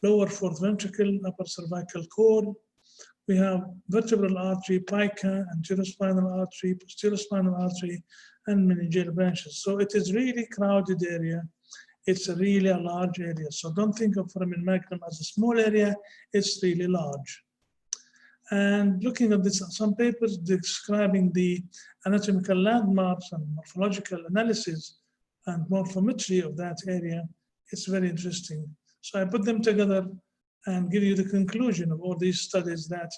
lower fourth ventricle, upper cervical cord. We have vertebral artery, pica, anterospinal artery, posterior-spinal artery, and meningeal branches. So it is really crowded area. It's really a large area. So don't think of foramen magnum as a small area. It's really large. And looking at this, some papers describing the anatomical landmarks and morphological analysis and morphometry of that area, it's very interesting. So I put them together and give you the conclusion of all these studies that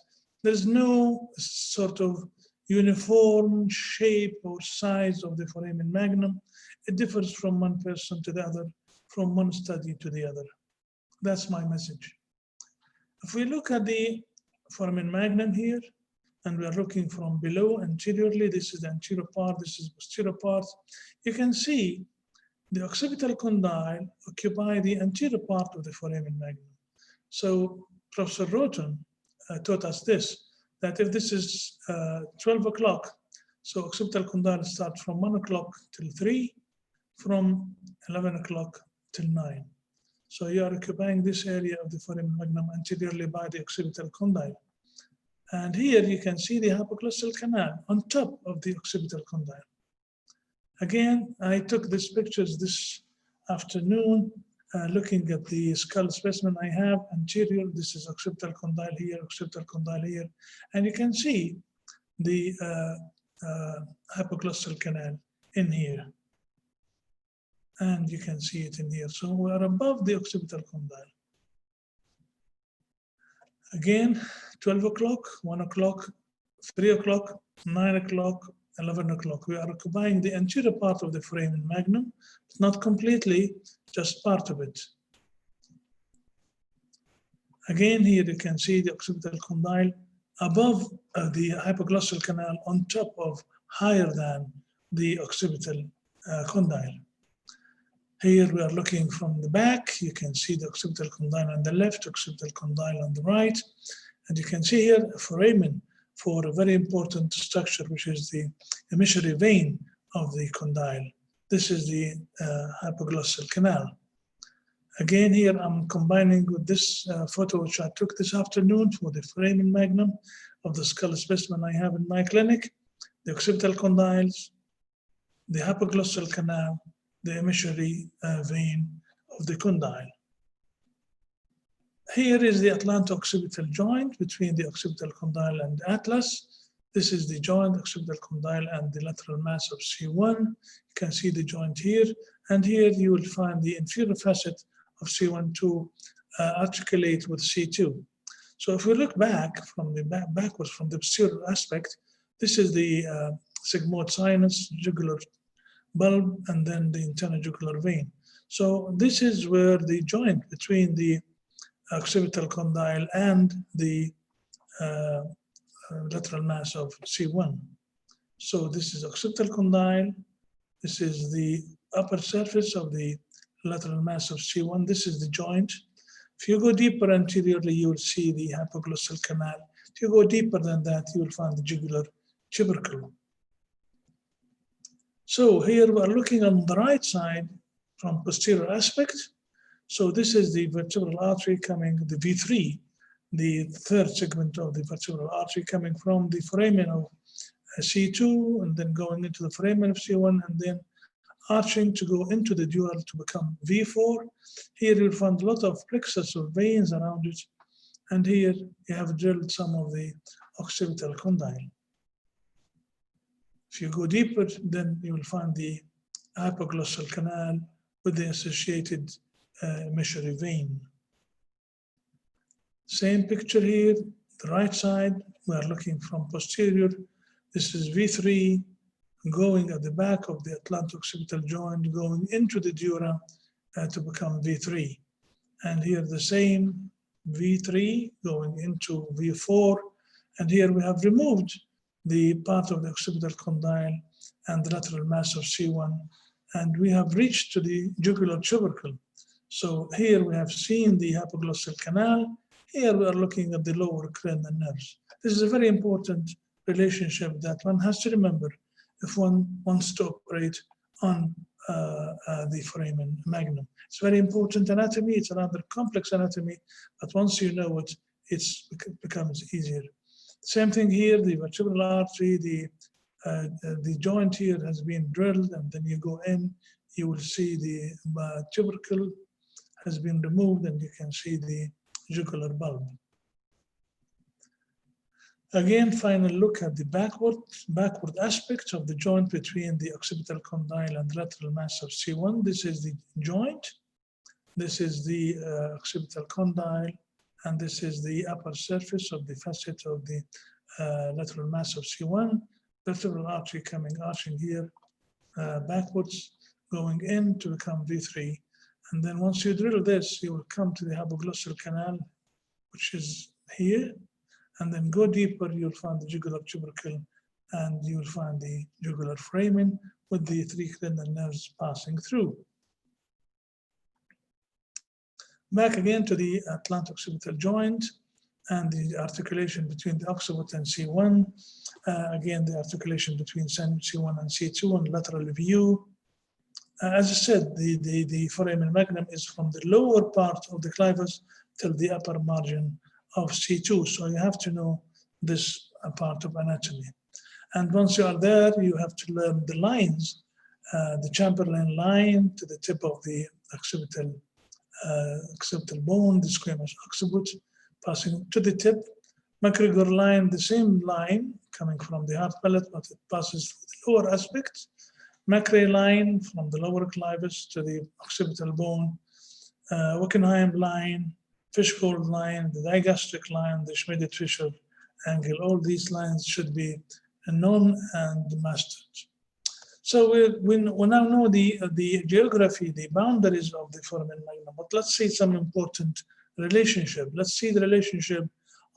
there's no sort of uniform shape or size of the foramen magnum. It differs from one person to the other, from one study to the other. That's my message. If we look at the foramen magnum here, and we are looking from below anteriorly, this is the anterior part, this is posterior part, you can see the occipital condyle occupy the anterior part of the foramen magnum. So Professor Roten taught us this, that if this is 12 o'clock, so occipital condyle starts from 1 o'clock till 3, from 11 o'clock till 9. So you are occupying this area of the foramen magnum anteriorly by the occipital condyle. And here you can see the hypoglossal canal on top of the occipital condyle. Again, I took these pictures this afternoon, looking at the skull specimen I have anterior. This is occipital condyle here, occipital condyle here. And you can see the hypoglossal canal in here. And you can see it in here. So we are above the occipital condyle. Again, 12 o'clock, 1 o'clock, 3 o'clock, 9 o'clock, 11 o'clock. We are occupying the anterior part of the foramen magnum, but not completely, just part of it. Again, here you can see the occipital condyle above the hypoglossal canal, on top of, higher than the occipital condyle. Here we are looking from the back. You can see the occipital condyle on the left, occipital condyle on the right. And you can see here a foramen for a very important structure, which is the emissary vein of the condyle. This is the hypoglossal canal. Again, here I'm combining with this photo, which I took this afternoon for the foramen magnum of the skull specimen I have in my clinic, the occipital condyles, the hypoglossal canal, the emissary vein of the condyle. Here is the atlanto-occipital joint between the occipital condyle and the atlas. This is the joint, occipital condyle, and the lateral mass of C1. You can see the joint here. And here you will find the inferior facet of C1 to articulate with C2. So if we look back from the backwards from the posterior aspect, this is the sigmoid sinus, jugular bulb, and then the internal jugular vein. So this is where the joint between the occipital condyle and the lateral mass of C1. So this is occipital condyle. This is the upper surface of the lateral mass of C1. This is the joint. If you go deeper anteriorly, you will see the hypoglossal canal. If you go deeper than that, you will find the jugular tubercle. So here we are looking on the right side from posterior aspect. So this is the vertebral artery coming, the V3, the third segment of the vertebral artery coming from the foramen of C2 and then going into the foramen of C1 and then arching to go into the dural to become V4. Here you'll find a lot of plexus or veins around it. And here you have drilled some of the occipital condyle. If you go deeper, then you will find the hypoglossal canal with the associated emissary vein. Same picture here, the right side, we are looking from posterior. This is V3 going at the back of the atlanto-occipital joint, going into the dura to become V3. And here the same V3 going into V4. And here we have removed the part of the occipital condyle and the lateral mass of C1. And we have reached to the jugular tubercle. So here we have seen the hypoglossal canal. Here we are looking at the lower cranial nerves. This is a very important relationship that one has to remember if one wants to operate on the foramen magnum. It's very important anatomy. It's a rather complex anatomy, but once you know it, it becomes easier. Same thing here, the vertebral artery, the joint here has been drilled, and then you go in, you will see the tubercle has been removed, and you can see the jugular bulb. Again, final look at the backward aspects of the joint between the occipital condyle and lateral mass of C1. This is the joint. This is the occipital condyle, and this is the upper surface of the facet of the lateral mass of C1. Vertebral artery arching here backwards, going in to become V3. And then once you drill this, you will come to the hypoglossal canal, which is here. And then go deeper, you'll find the jugular tubercle, and you'll find the jugular foramen with the 3 cranial nerves passing through. Back again to the atlanto-occipital joint and the articulation between the occiput and C1. Again, the articulation between C1 and C2 on lateral view. As I said, the foramen magnum is from the lower part of the clivus till the upper margin of C2. So you have to know this part of anatomy. And once you are there, you have to learn the lines, the Chamberlain line to the tip of the occipital bone, the squamous occiput, passing to the tip. MacGregor line, the same line coming from the hard palate, but it passes through the lower aspect. Macrae line from the lower clivus to the occipital bone. Wickenheim line, Fishgold line, the digastric line, the Schmidt-Fischer angle. All these lines should be known and mastered. So we now know the geography, the boundaries of the foramen magnum, but let's see some important relationship. Let's see the relationship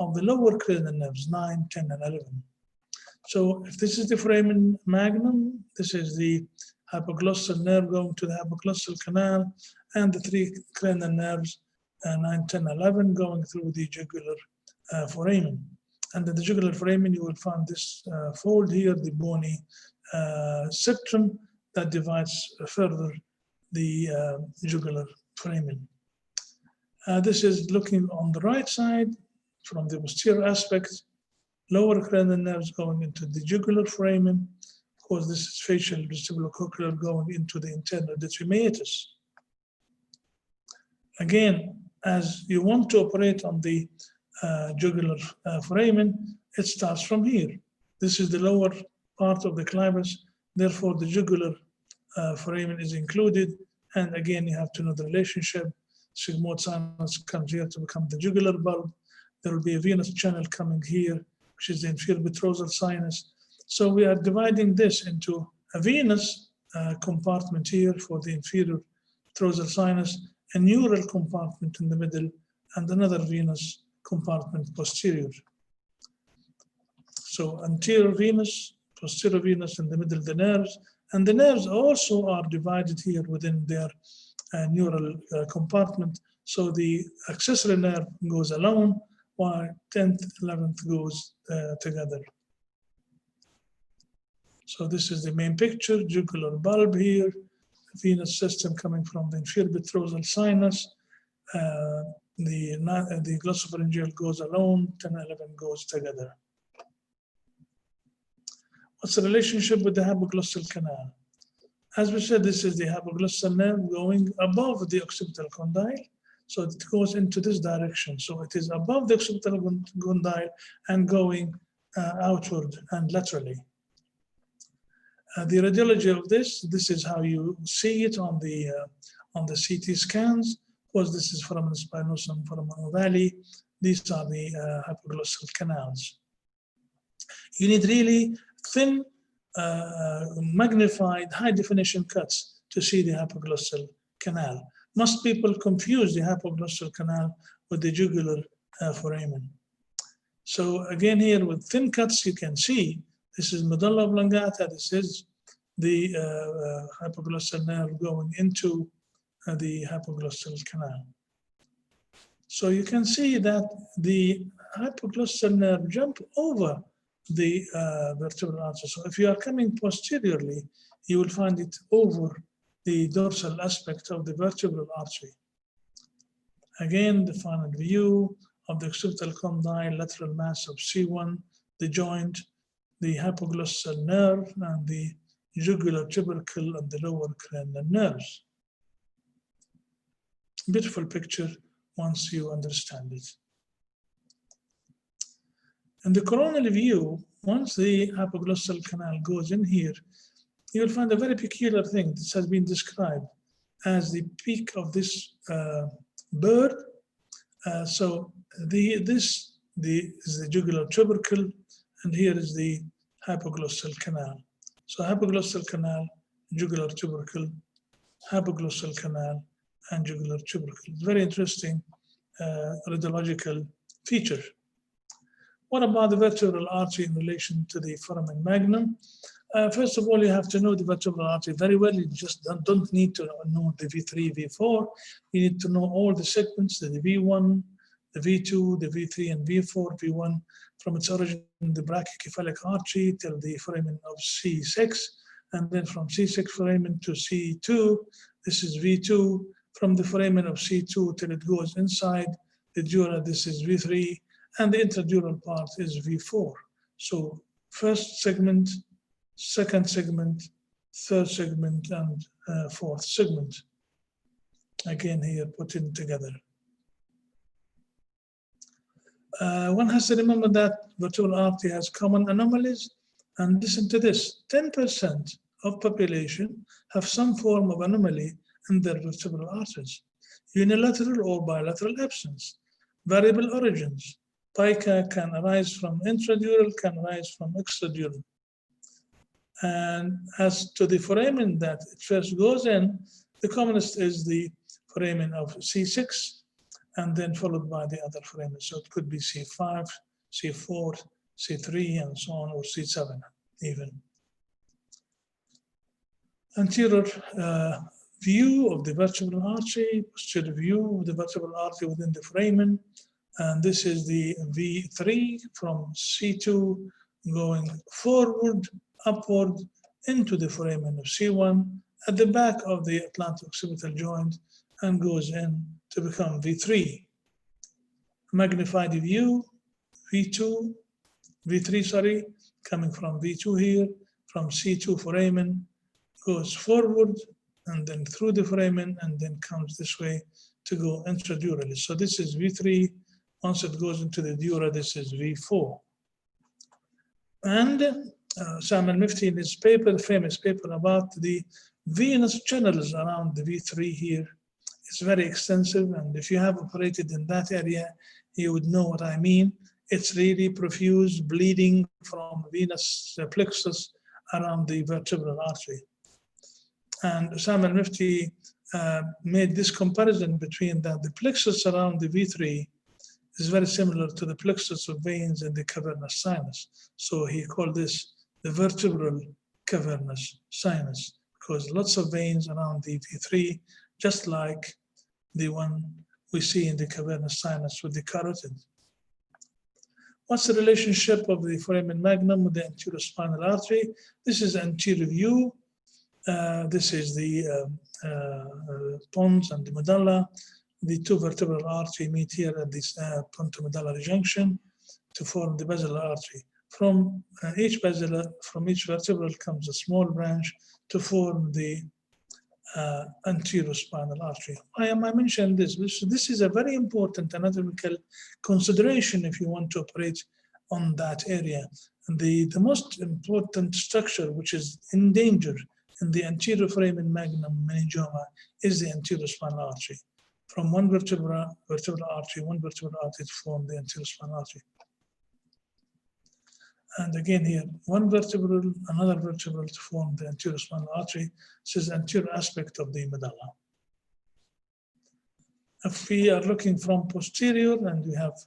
of the lower cranial nerves, 9, 10, and 11. So if this is the foramen magnum, this is the hypoglossal nerve going to the hypoglossal canal, and the 3 cranial nerves, 9, 10, 11, going through the jugular foramen. And in the jugular foramen, you will find this fold here, the bony septum that divides further the jugular foramen. This is looking on the right side from the posterior aspect, lower cranial nerves going into the jugular foramen. Of course, this is facial vestibulocochlear going into the internal detrimeatus. Again, as you want to operate on the jugular foramen, it starts from here. This is the lower part of the clivus, therefore the jugular foramen is included. And again, you have to know the relationship. Sigmoid sinus comes here to become the jugular bulb. There will be a venous channel coming here, which is the inferior petrosal sinus. So we are dividing this into a venous compartment here for the inferior petrosal sinus, a neural compartment in the middle, and another venous compartment posterior. So anterior venous, posterior venous, in the middle the nerves, and the nerves also are divided here within their neural compartment. So the accessory nerve goes alone, while 10th, 11th goes together. So this is the main picture, jugular bulb here, venous system coming from the inferior petrosal sinus. The glossopharyngeal goes alone, 10, 11 goes together. What's the relationship with the hypoglossal canal? As we said, this is the hypoglossal nerve going above the occipital condyle. So it goes into this direction. So it is above the occipital condyle and going outward and laterally. The radiology of this is how you see it on the CT scans. Of course, this is foramen spinosum, foramen ovale. These are the hypoglossal canals. You need really thin, magnified, high-definition cuts to see the hypoglossal canal. Most people confuse the hypoglossal canal with the jugular foramen. So again, here with thin cuts, you can see this is medulla oblongata. This is the hypoglossal nerve going into the hypoglossal canal. So you can see that the hypoglossal nerve jump over the vertebral artery. So if you are coming posteriorly, you will find it over the dorsal aspect of the vertebral artery. Again, the final view of the occipital condyle lateral mass of C1, the joint, the hypoglossal nerve, and the jugular tubercle and the lower cranial nerves. Beautiful picture once you understand it. In the coronal view, once the hypoglossal canal goes in here, you'll find a very peculiar thing. This has been described as the peak of this bird. This is the jugular tubercle, and here is the hypoglossal canal. So hypoglossal canal, jugular tubercle, hypoglossal canal, and jugular tubercle. Very interesting radiological feature. What about the vertebral artery in relation to the foramen magnum? First of all, you have to know the vertebral artery very well. You just don't need to know the V3, V4. You need to know all the segments, the V1, the V2, the V3, and V4. V1 from its origin in the brachiocephalic artery till the foramen of C6, and then from C6 foramen to C2, this is V2. From the foramen of C2 till it goes inside the dura, this is V3, and the intradural part is V4. So first segment, second segment, third segment, and fourth segment. Again here put in together. One has to remember that vertebral artery has common anomalies, and listen to this, 10% of population have some form of anomaly in their vertebral arteries, unilateral or bilateral absence, variable origins. Pica can arise from intradural, can arise from extradural. And as to the foramen that it first goes in, the commonest is the foramen of C6, and then followed by the other foramen. So it could be C5, C4, C3, and so on, or C7 even. Anterior view of the vertebral artery, posterior view of the vertebral artery within the foramen, and this is the V3 from C2 going forward, upward into the foramen of C1 at the back of the atlanto-occipital joint and goes in to become V3. Magnified view, V3, coming from V2 here, from C2 foramen, goes forward and then through the foramen and then comes this way to go intradurally. So this is V3. Once it goes into the dura, this is V4. And Sam al-Mifti in his paper, famous paper about the venous channels around the V3 here, it's very extensive, and if you have operated in that area, you would know what I mean. It's really profuse bleeding from venous plexus around the vertebral artery. And Sam al-Mifti made this comparison between that the plexus around the V3 is very similar to the plexus of veins in the cavernous sinus. So he called this the vertebral cavernous sinus, because lots of veins around the V3, just like the one we see in the cavernous sinus with the carotid. What's the relationship of the foramen magnum with the anterior spinal artery? This is anterior view. This is the pons and the medulla. The two vertebral arteries meet here at this pontomedullary junction to form the basilar artery. From each vertebral comes a small branch to form the anterior spinal artery. Why am I mentioning this? This is a very important anatomical consideration if you want to operate on that area. And the most important structure which is in danger in the anterior foramen magnum meningioma is the anterior spinal artery. From one vertebral artery to form the anterior spinal artery. And again here, one vertebral, another vertebral to form the anterior spinal artery. This is the anterior aspect of the medulla. If we are looking from posterior and we have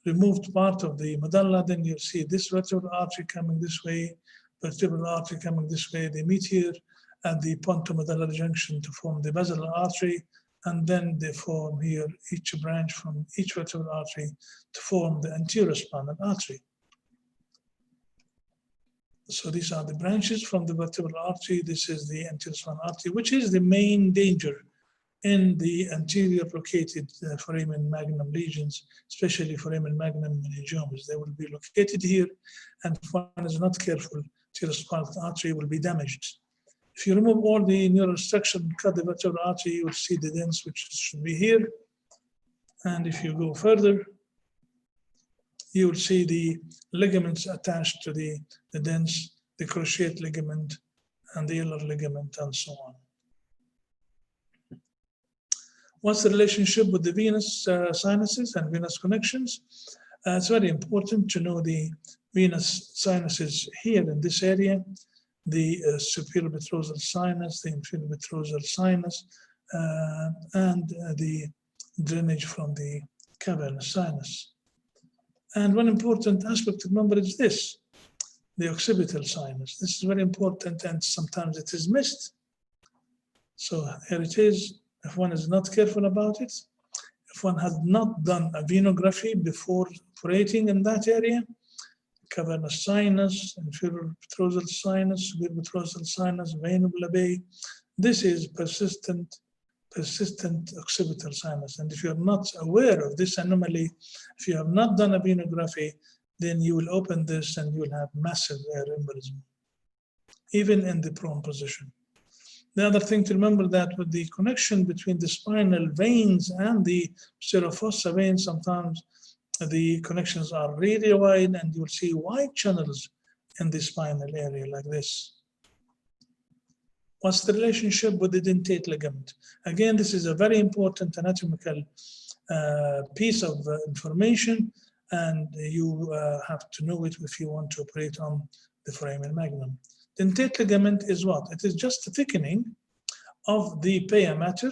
removed part of the medulla, then you'll see this vertebral artery coming this way, vertebral artery coming this way. They meet here at the pontomedullary junction to form the basilar artery, and then they form here each branch from each vertebral artery to form the anterior spinal artery. So these are the branches from the vertebral artery. This is the anterior spinal artery, which is the main danger in the anterior located foramen magnum lesions, especially foramen magnum meningiomas. They will be located here, and if one is not careful, anterior spinal artery will be damaged. If you remove all the neural structure and cut the vertebral artery, you will see the dents, which should be here. And if you go further, you will see the ligaments attached to the dents, the cruciate ligament and the ulnar ligament, and so on. What's the relationship with the venous sinuses and venous connections? It's very important to know the venous sinuses here in this area, the superior petrosal sinus, the inferior petrosal sinus, and the drainage from the cavernous sinus. And one important aspect to remember is this, the occipital sinus. This is very important, and sometimes it is missed. So here it is. If one is not careful about it, if one has not done a venography before operating in that area, cavernous sinus, inferior petrosal sinus, superior petrosal sinus, vein of Labbe, this is persistent occipital sinus. And if you're not aware of this anomaly, if you have not done a venography, then you will open this and you will have massive air embolism, even in the prone position. The other thing to remember that with the connection between the spinal veins and the posterior fossa veins, sometimes the connections are really wide and you'll see wide channels in the spinal area like this. What's the relationship with the dentate ligament? Again, this is a very important anatomical piece of information, and you have to know it if you want to operate on the foramen magnum. Dentate ligament is what? It is just a thickening of the pia mater.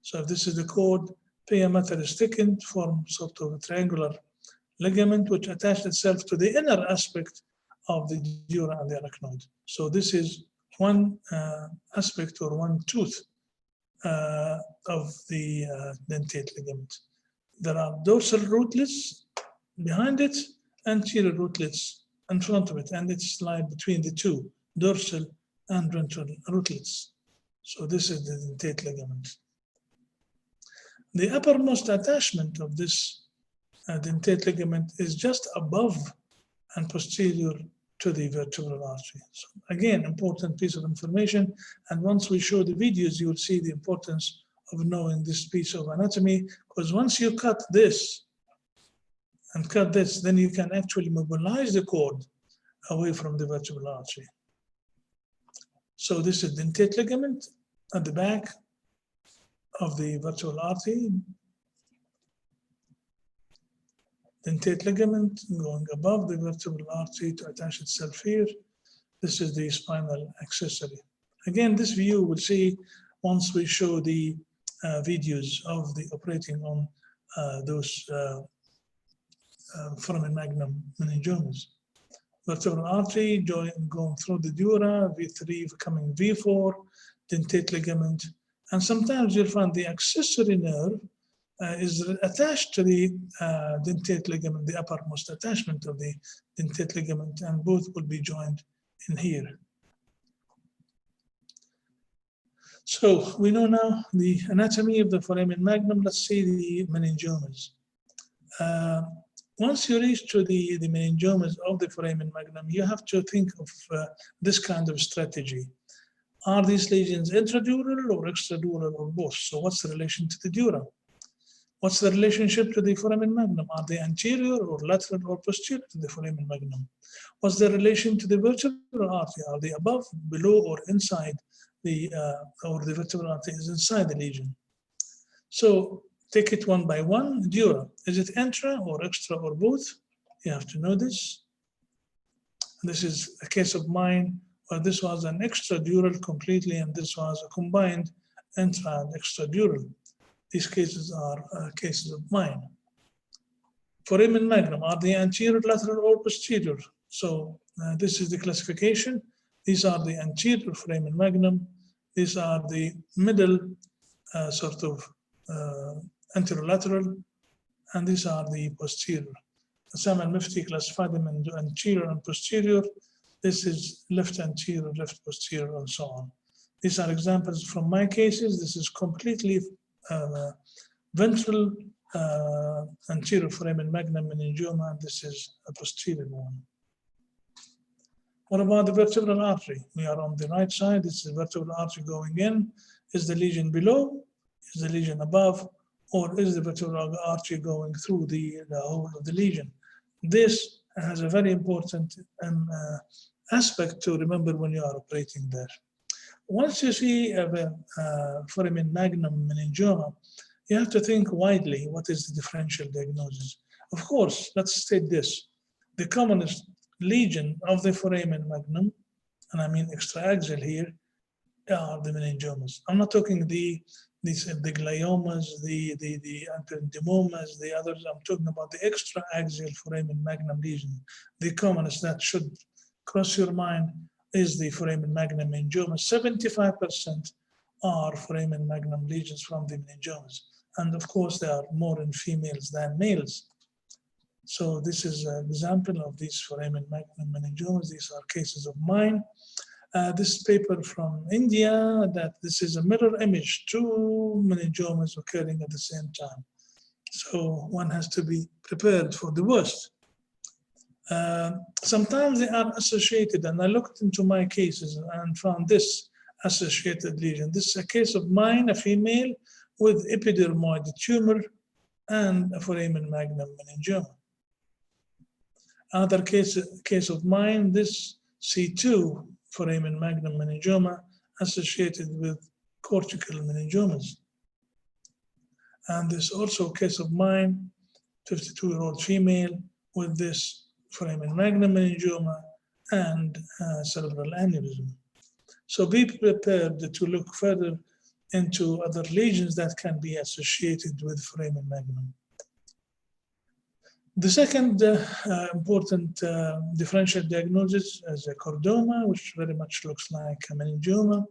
So if this is the cord, pia mater is thickened, form sort of a triangular ligament which attaches itself to the inner aspect of the dura and the arachnoid. So this is one aspect or one tooth of the dentate ligament. There are dorsal rootlets behind it, anterior rootlets in front of it, and it's lies between the two, dorsal and ventral rootlets. So this is the dentate ligament. The uppermost attachment of this dentate ligament is just above and posterior to the vertebral artery. So again, important piece of information. And once we show the videos, you will see the importance of knowing this piece of anatomy, because once you cut this and cut this, then you can actually mobilize the cord away from the vertebral artery. So this is dentate ligament at the back of the vertebral artery. Dentate ligament going above the vertebral artery to attach itself here. This is the spinal accessory. Again, this view we'll see once we show the videos of the operating on those foramen magnum meningiomas. Vertebral artery going through the dura, V3 becoming V4, dentate ligament, and sometimes you'll find the accessory nerve is attached to the dentate ligament, the uppermost attachment of the dentate ligament, and both will be joined in here. So we know now the anatomy of the foramen magnum. Let's see the meningiomas. Once you reach to the meningiomas of the foramen magnum, you have to think of this kind of strategy. Are these lesions intradural or extradural or both? So what's the relation to the dura? What's the relationship to the foramen magnum? Are they anterior or lateral or posterior to the foramen magnum? What's the relation to the vertebral artery? Are they above, below, or inside the, or the vertebral artery is inside the lesion? So take it one by one. Dura, is it intra or extra or both? You have to know this. This is a case of mine where this was an extradural completely, and this was a combined intra and extradural. These cases are cases of mine. Foramen magnum, are they anterior, lateral, or posterior? So this is the classification. These are the anterior foramen magnum. These are the middle sort of anterolateral, and these are the posterior. Sam al-Mufti classified them into anterior and posterior. This is left anterior, left posterior, and so on. These are examples from my cases. This is completely ventral anterior foramen magnum meningioma, and this is a posterior one. What about the vertebral artery? We are on the right side. This is vertebral artery going in. Is the lesion below? Is the lesion above? Or is the vertebral artery going through the whole of the lesion? This has a very important aspect to remember when you are operating there. Once you see a foramen magnum meningioma, you have to think widely, what is the differential diagnosis? Of course, let's state this. The commonest lesion of the foramen magnum, and I mean extraaxial here, are the meningiomas. I'm not talking the gliomas, the ependymomas, the others. I'm talking about the extraaxial foramen magnum lesion. The commonest that should cross your mind is the foramen magnum meningioma. 75% are foramen magnum lesions from the meningiomas. And of course, they are more in females than males. So this is an example of these foramen magnum meningiomas. These are cases of mine. This paper from India, that this is a mirror image, 2 meningiomas occurring at the same time. So one has to be prepared for the worst. Sometimes they are associated, and I looked into my cases and found this associated lesion. This is a case of mine, a female with epidermoid tumor and a foramen magnum meningioma. Another case of mine, this C2 foramen magnum meningioma associated with cortical meningiomas. And this also case of mine, 52-year-old female with this foramen magnum meningioma and cerebral aneurysm. So be prepared to look further into other lesions that can be associated with foramen magnum. The second important differential diagnosis is a chordoma, which very much looks like a meningioma.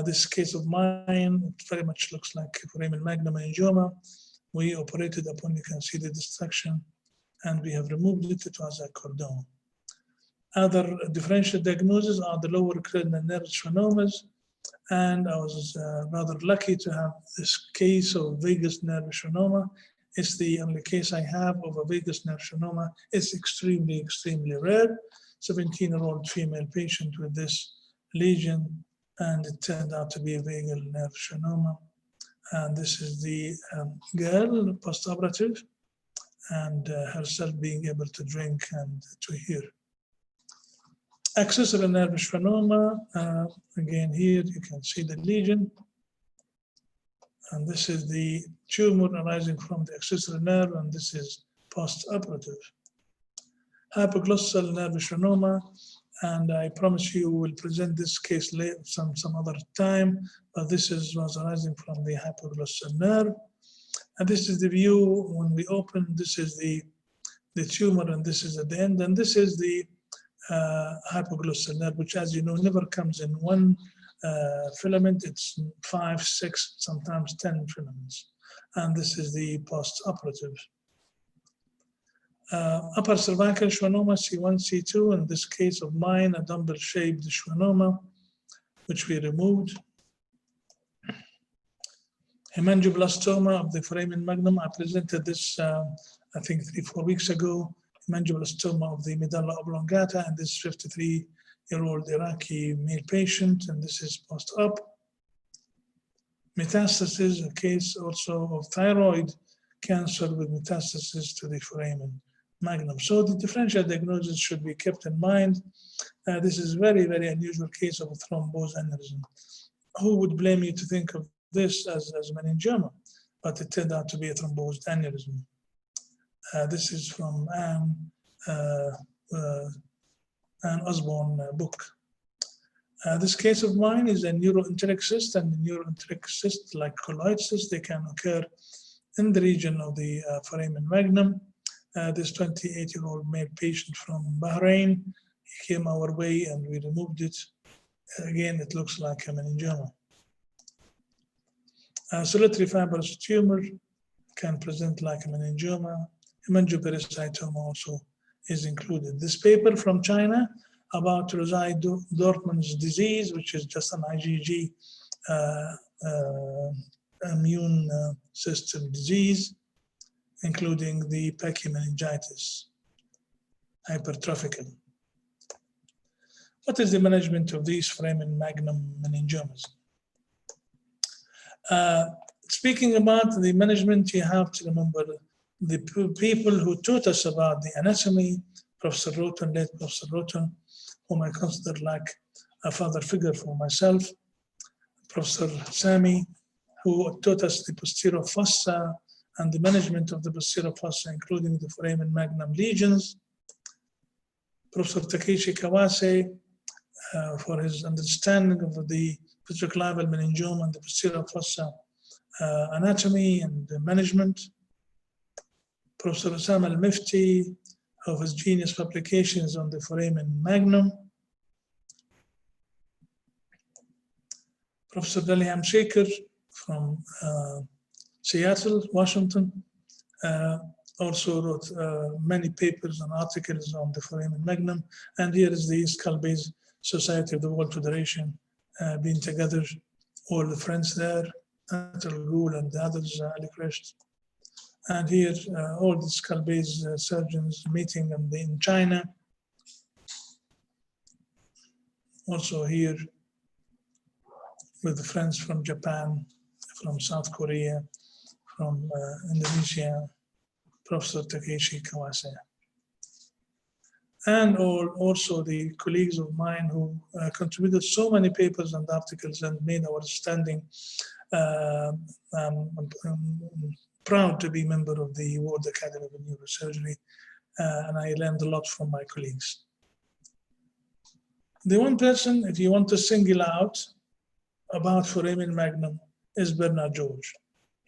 This case of mine, it very much looks like a foramen magnum meningioma. We operated upon, you can see the destruction, and we have removed it. It was a chordoma. Other differential diagnoses are the lower cranial nerve schwannomas, and I was rather lucky to have this case of vagus nerve schwannoma. It's the only case I have of a vagus nerve schwannoma. It's extremely, extremely rare. 17-year-old female patient with this lesion, and it turned out to be a vagal nerve schwannoma. And this is the girl post-operative, and herself being able to drink and to hear. Accessory nerve schwannoma, again here you can see the lesion. And this is the tumor arising from the accessory nerve, and this is post-operative. Hypoglossal nerve schwannoma, and I promise you will present this case later some other time, but this was arising from the hypoglossal nerve. And this is the view when we open. This is the tumor, and this is at the end, and this is the hypoglossal nerve, which, as you know, never comes in one filament. It's 5, 6, sometimes 10 filaments. And this is the post-operative. Upper cervical schwannoma, C1, C2, in this case of mine, a dumbbell-shaped schwannoma, which we removed. Hemangioblastoma of the foramen magnum, I presented this, I think 3-4 weeks ago. Hemangioblastoma of the medulla oblongata, and this 53-year-old Iraqi male patient, and this is post-op. Metastasis, a case also of thyroid cancer with metastasis to the foramen magnum. So the differential diagnosis should be kept in mind. This is very, very unusual case of a thrombosed aneurysm. Who would blame you to think of this as meningioma? But it turned out to be a thrombosed aneurysm. This is from Ann Osborne book. This case of mine is a neuroenteric cyst, and the neuroenteric cyst, like colloid cysts, they can occur in the region of the foramen magnum. This 28-year-old male patient from Bahrain, he came our way and we removed it. Again, it looks like a meningioma. Solitary fibrous tumor can present like a meningioma. Hemangiopericytoma also is included. This paper from China, about Rosai-Dorfman's disease, which is just an IgG immune system disease, including the pachymeningitis, hypertrophical. What is the management of these foramen magnum meningiomas? Speaking about the management, you have to remember the people who taught us about the anatomy, Professor Roten, late Professor Roten, whom I consider like a father figure for myself, Professor Sami, who taught us the posterior fossa and the management of the posterior fossa, including the foramen magnum lesions, Professor Takeshi Kawase, for his understanding of the petroclival meningioma and the posterior fossa anatomy and management, Professor Osama Al-Mifti, of his genius publications on the foramen magnum, Professor Daliham Shaker from Seattle, Washington, also wrote many papers and articles on the foramen magnum. And here is the Skull Base Society of the World Federation being together, all the friends there, Untitled Chapter and the others, Ali Krisht. And here, all the skull base surgeons meeting in China. Also here with the friends from Japan, from South Korea, from Indonesia, Professor Takeshi Kawase. And also the colleagues of mine who contributed so many papers and articles and made our standing proud to be a member of the World Academy of Neurosurgery, and I learned a lot from my colleagues. The one person, if you want to single out about foramen magnum, is Bernard George.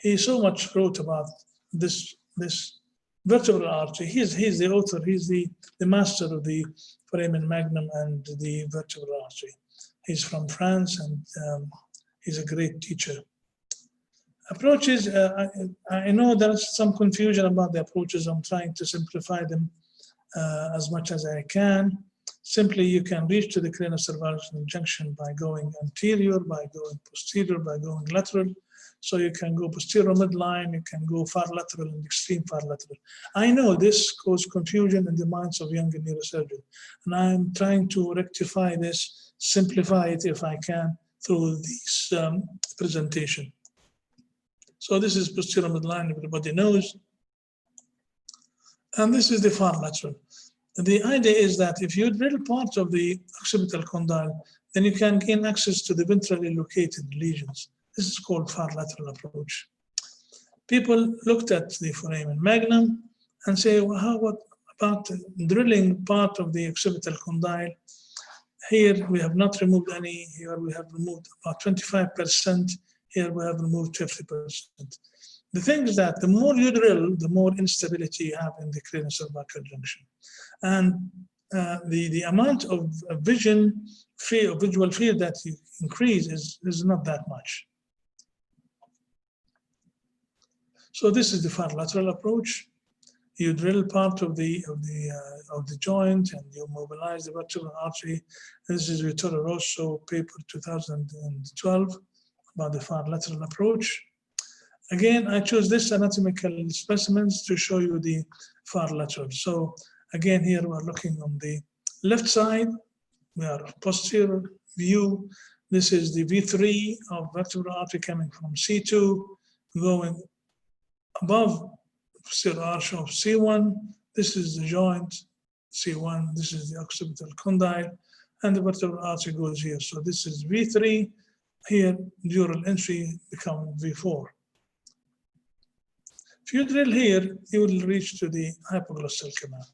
He so much wrote about this vertebral artery. He's the author, he's the master of the foramen magnum and the vertebral artery. He's from France, and he's a great teacher. Approaches, I know there's some confusion about the approaches. I'm trying to simplify them as much as I can. Simply, you can reach to the craniocervical junction by going anterior, by going posterior, by going lateral. So you can go posterior midline, you can go far lateral and extreme far lateral. I know this causes confusion in the minds of younger neurosurgeons, and I'm trying to rectify this, simplify it if I can through this presentation. So this is posterior midline, everybody knows. And this is the far lateral. The idea is that if you drill part of the occipital condyle, then you can gain access to the ventrally located lesions. This is called far lateral approach. People looked at the foramen magnum and say, well, how about drilling part of the occipital condyle? Here we have not removed any, here we have removed about 25%. Here we have removed 50%. The thing is that the more you drill, the more instability you have in the craniocervical junction. And the amount of visual field that you increase is not that much. So this is the far lateral approach. You drill part of the joint and you mobilize the vertebral artery. This is Vittorio Rosso paper 2012. About the far lateral approach. Again, I chose this anatomical specimens to show you the far lateral. So again, here we're looking on the left side. We are posterior view. This is the V3 of vertebral artery coming from C2, going above posterior arch of C1. This is the joint C1. This is the occipital condyle, and the vertebral artery goes here. So this is V3. Here, dural entry becomes V4. If you drill here, you will reach to the hypoglossal canal.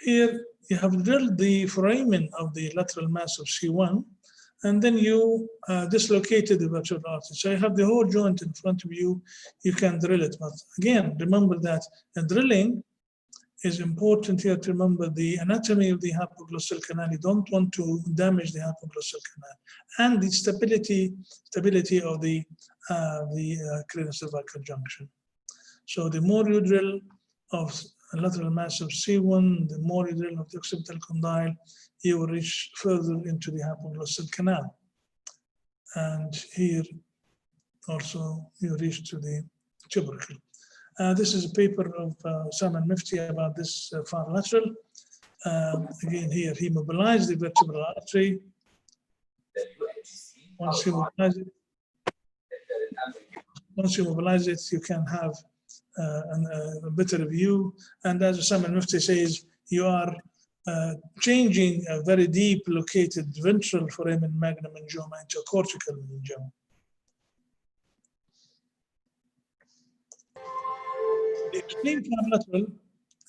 Here, you have drilled the foramen of the lateral mass of C1, and then you dislocated the vertebral artery. So you have the whole joint in front of you. You can drill it. But again, remember that in drilling, is important here to remember the anatomy of the hypoglossal canal. You don't want to damage the hypoglossal canal, and the stability of the craniocervical junction. So the more you drill of lateral mass of C1, the more you drill of the occipital condyle, you will reach further into the hypoglossal canal. And here also you reach to the tubercle. This is a paper of Salman Mifti about this far lateral. Again, here he mobilized the vertebral artery. Once you mobilize it, you can have a better view. And as Salman Mifti says, you are changing a very deep located ventral foramen magnum meningioma into a cortical meningioma. The extreme lateral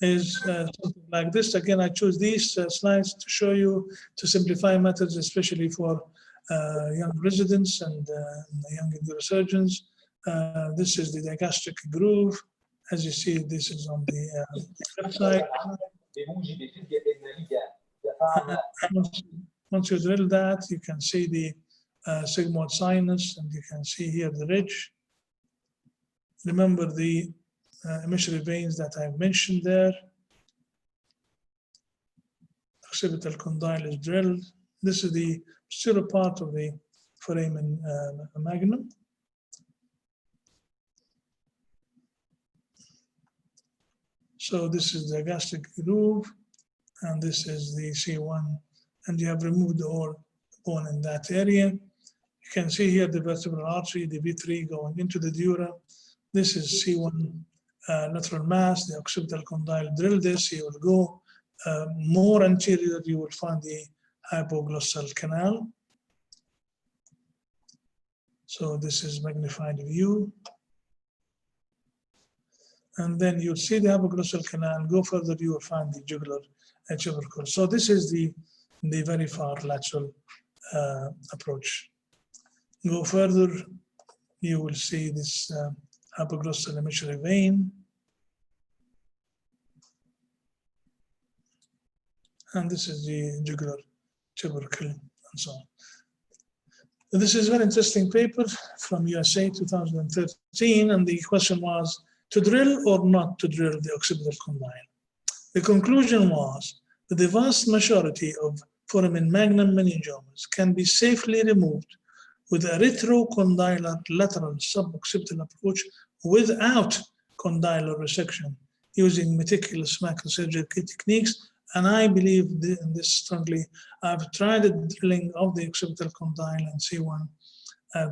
is something like this. Again, I chose these slides to show you, to simplify matters, especially for young residents and young neurosurgeons. This is the gastric groove. As you see, this is on the left side. Once you drill that, you can see the sigmoid sinus, and you can see here the ridge. Remember the emissary veins that I mentioned there. Occipital condyle is drilled. This is the posterior part of the foramen magnum. So this is the gastric groove, and this is the C1, and you have removed all bone in that area. You can see here the vertebral artery, the V3 going into the dura. This is C1 lateral mass, the occipital condyle. Drill this, you will go more anterior, you will find the hypoglossal canal. So this is magnified view. And then you'll see the hypoglossal canal. Go further, you will find the jugular tubercle. So this is the very far lateral approach. Go further, you will see this hypoglossal emissary vein. And this is the jugular tubercle and so on. This is a very interesting paper from USA 2013, and the question was to drill or not to drill the occipital condyle. The conclusion was that the vast majority of foramen magnum meningiomas can be safely removed with a retrocondylar lateral suboccipital approach without condylar resection using meticulous microsurgical techniques. And I believe in this strongly. I've tried the drilling of the occipital condyle and C1.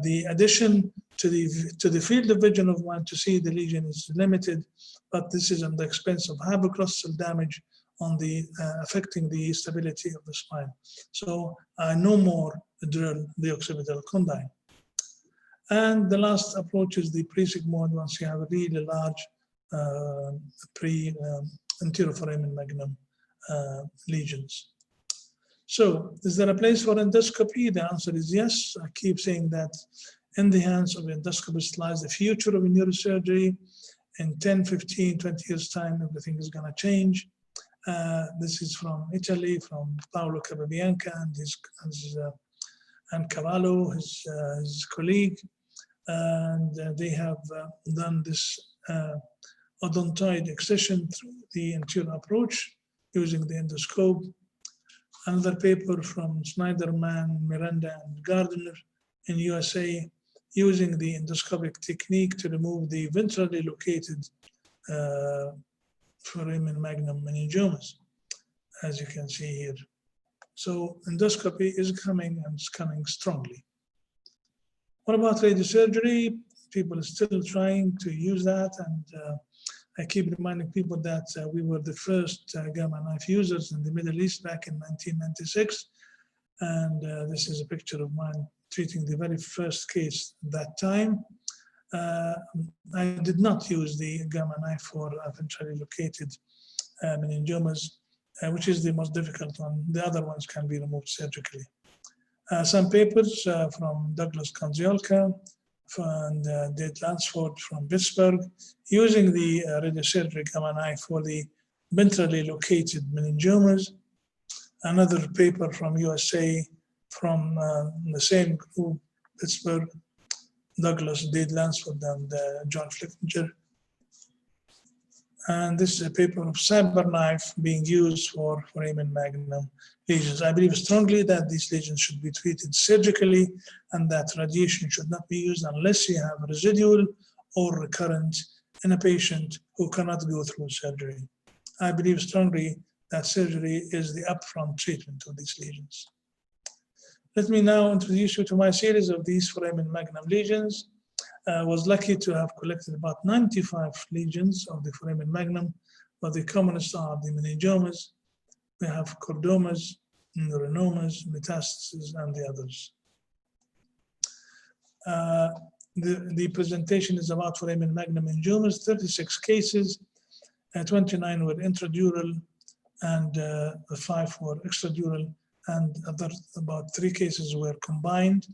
The addition to the field of vision of one to see the lesion is limited, but this is at the expense of hypoglossal damage on the affecting the stability of the spine. So I no more drill the occipital condyle. And the last approach is the pre-sigmoid once you have a really large anterior foramen magnum lesions. So is there a place for endoscopy? The answer is yes. I keep saying that in the hands of endoscopists lies the future of neurosurgery. In 10, 15, 20 years time, everything is going to change. This is from Italy, from Paolo Capabianca and Cavallo, his colleague. And they have done this odontoid excision through the anterior approach using the endoscope. Another paper from Snyderman, Miranda, and Gardner in USA using the endoscopic technique to remove the ventrally located foramen magnum meningiomas, as you can see here. So endoscopy is coming, and it's coming strongly. What about radiosurgery? People are still trying to use that, and I keep reminding people that we were the first gamma knife users in the Middle East back in 1996. And this is a picture of mine treating the very first case at that time. I did not use the gamma knife for ventrally located meningiomas, which is the most difficult one. The other ones can be removed surgically. Some papers from Douglas Konziolka and Dave Lansford from Pittsburgh using the radiosurgery gamma knife for the ventrally located meningiomas. Another paper from USA from the same group, Pittsburgh, Douglas, Dave Lansford, and John Flickinger. And this is a paper of saber knife being used for foramen magnum lesions. I believe strongly that these lesions should be treated surgically and that radiation should not be used unless you have residual or recurrent in a patient who cannot go through surgery. I believe strongly that surgery is the upfront treatment of these lesions. Let me now introduce you to my series of these foramen magnum lesions. I was lucky to have collected about 95 lesions of the foramen magnum, but the commonest are the meningiomas. We have chordomas, neurinomas, metastases, and the others. The presentation is about foramen magnum meningiomas, 36 cases, 29 were intradural, and 5 were extradural, and about 3 cases were combined,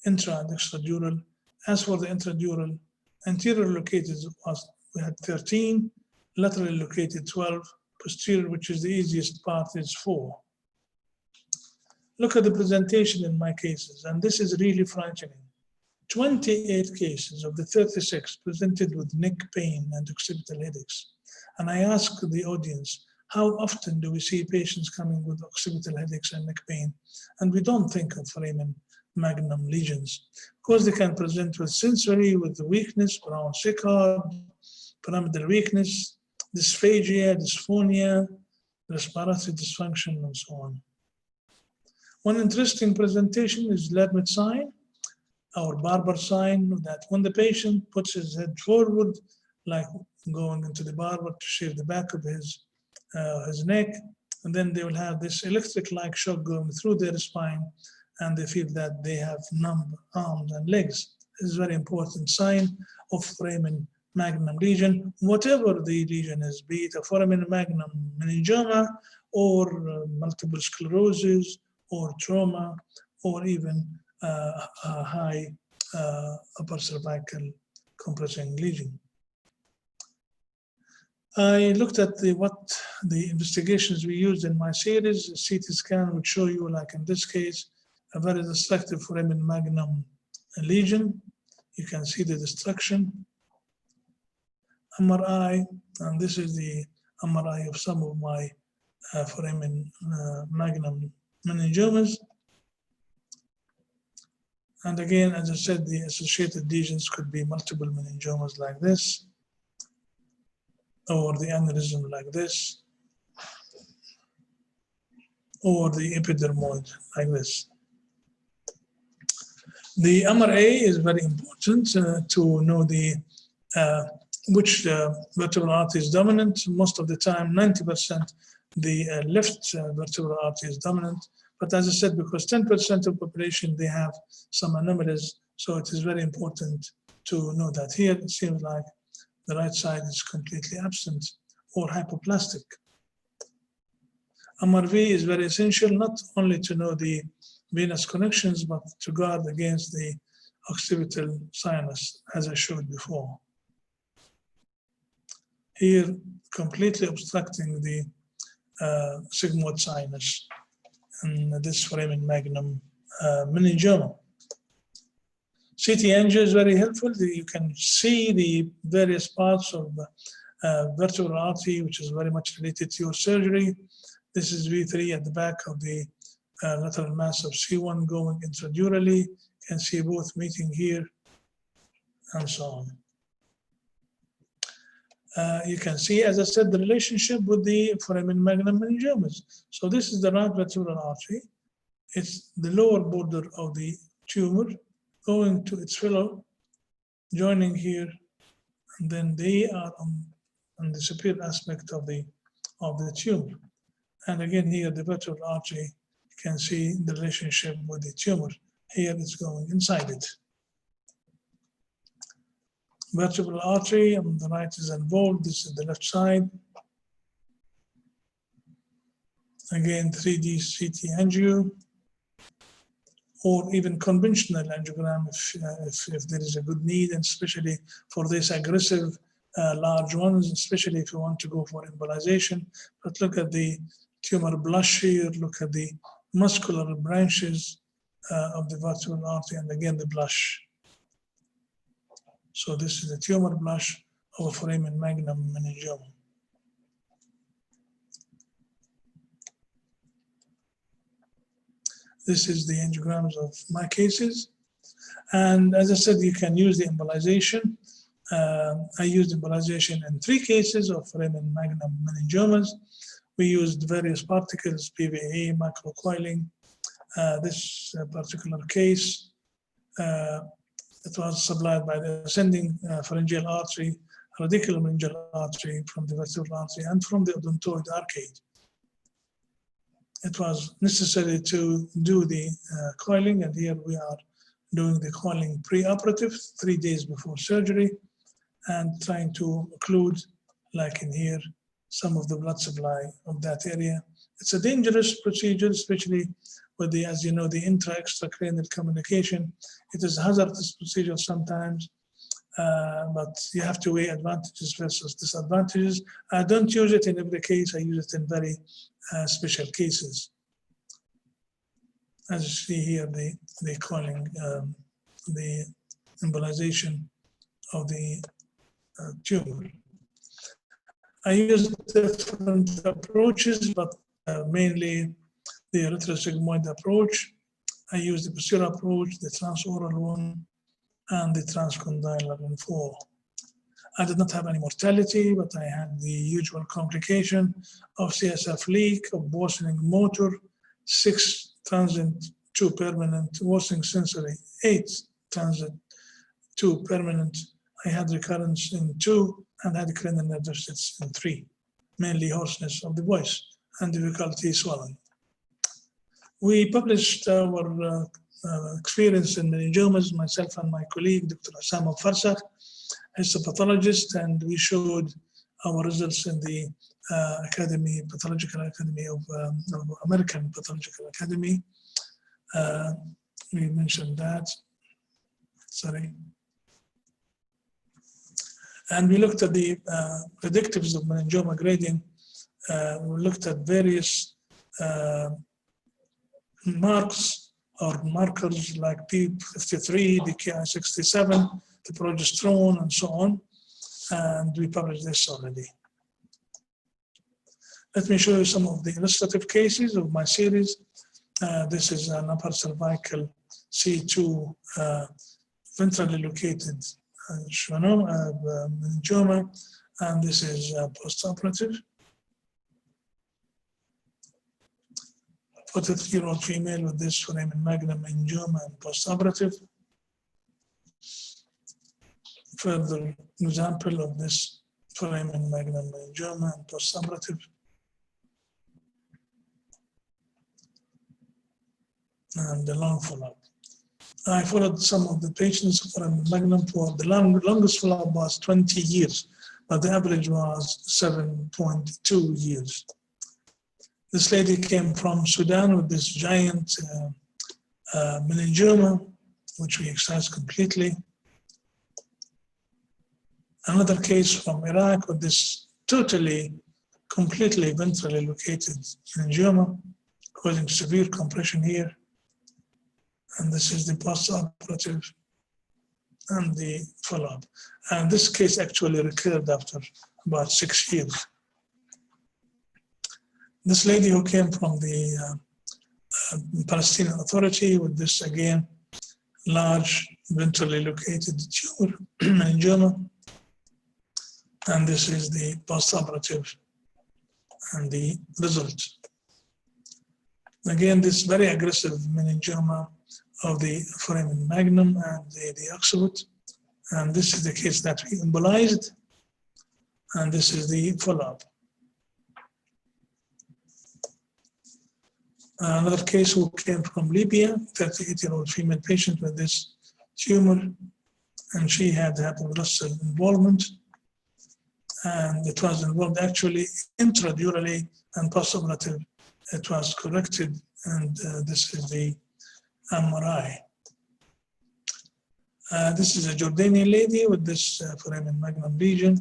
intra and extradural. As for the intradural, anterior located we had 13, laterally located 12, posterior, which is the easiest part, is 4. Look at the presentation in my cases, and this is really frightening. 28 cases of the 36 presented with neck pain and occipital headaches. And I asked the audience, how often do we see patients coming with occipital headaches and neck pain? And we don't think of foramen magnum lesions. Of course, they can present with sensory, with weakness, brown Sicard, pyramidal weakness, dysphagia, dysphonia, respiratory dysfunction, and so on. One interesting presentation is Lermit sign, or barber sign, that when the patient puts his head forward, like going into the barber to shave the back of his neck, and then they will have this electric-like shock going through their spine, and they feel that they have numb arms and legs. This is a very important sign of foramen magnum lesion, whatever the lesion is, be it a foramen magnum meningioma, or multiple sclerosis, or trauma, or even a high upper cervical compressing lesion. I looked at what the investigations we used in my series. A CT scan would show you, like in this case, a very destructive foramen magnum lesion. You can see the destruction. MRI, and this is the MRI of some of my foramen magnum meningiomas. And again, as I said, the associated lesions could be multiple meningiomas like this, or the aneurysm like this, or the epidermoid like this. The MRA is very important to know the which vertebral artery is dominant. Most of the time, 90%, the left vertebral artery is dominant. But as I said, because 10% of the population, they have some anomalies, so it is very important to know that. Here it seems like the right side is completely absent or hypoplastic. MRV is very essential, not only to know the venous connections, but to guard against the occipital sinus, as I showed before. Here, completely obstructing the sigmoid sinus and this foramen magnum meningioma. CT angio is very helpful. You can see the various parts of vertebral artery, which is very much related to your surgery. This is V3 at the back of the lateral mass of C1 going intradurally. You can see both meeting here and so on. You can see, as I said, the relationship with the foramen magnum meningiomas. So this is the right vertebral artery. It's the lower border of the tumor going to its fellow, joining here, and then they are on the superior aspect of the tumor. And again here, the vertebral artery, you can see the relationship with the tumor. Here it's going inside it. Vertebral artery on the right is involved. This is the left side. Again, 3D CT angio, or even conventional angiogram if there is a good need, and especially for this aggressive large ones, especially if you want to go for embolization. But look at the tumor blush here, look at the muscular branches of the vertebral artery, and again the blush. So this is the tumor blush of a foramen magnum meningioma. This is the angiograms of my cases. And as I said, you can use the embolization. I used embolization in 3 cases of foramen magnum meningiomas. We used various particles, PVA, microcoiling. This particular case, it was supplied by the ascending pharyngeal artery, radiculomeningeal artery from the vertebral artery, and from the odontoid arcade. It was necessary to do the coiling, and here we are doing the coiling pre-operative, 3 days before surgery, and trying to occlude, like in here, some of the blood supply of that area. It's a dangerous procedure, especially with the, as you know, the intra-extracranial communication. It is a hazardous procedure sometimes, but you have to weigh advantages versus disadvantages. I don't use it in every case. I use it in very special cases. As you see here, the coiling, the embolization of the tumor. I use different approaches, but mainly the retrosigmoid approach. I use the posterior approach, the transoral one, and the transcondylar in 4. I did not have any mortality, but I had the usual complication of CSF leak, of worsening motor, 6 transient, 2 permanent, worsening sensory, 8 transient, 2 permanent. I had recurrence in 2 and had cranial nerve deficits in 3, mainly hoarseness of the voice and difficulty swallowing. We published our experience in meningiomas, myself and my colleague, Dr. Osama Farsakh, histopathologist, and we showed our results in the Pathological Academy of American Pathological Academy. We mentioned that, sorry. And we looked at the predictives of meningioma grading. We looked at various marks or markers like P53, the Ki67, the progesterone, and so on. And we published this already. Let me show you some of the illustrative cases of my series. This is an upper cervical C2 ventrally located meningioma, and this is postoperative. 43-year-old female with this foramen magnum meningioma and postoperative. Further example of this foramen magnum meningioma and postoperative. And the long follow-up. I followed some of the patients for foramen magnum for the longest follow-up was 20 years, but the average was 7.2 years. This lady came from Sudan with this giant meningioma, which we excised completely. Another case from Iraq with this completely ventrally located meningioma, causing severe compression here. And this is the postoperative and the follow-up. And this case actually recurred after about 6 years. This lady who came from the Palestinian Authority with this, again, large ventrally located tumor, meningioma. And this is the postoperative and the result. Again, this very aggressive meningioma of the foramen magnum and the occiput. And this is the case that we embolized. And this is the follow-up. Another case who came from Libya, 38-year-old female patient with this tumor, and she had hypoglossal involvement. And it was involved actually intradurally and postoperative. It was corrected, and this is the MRI. This is a Jordanian lady with this foramen magnum lesion,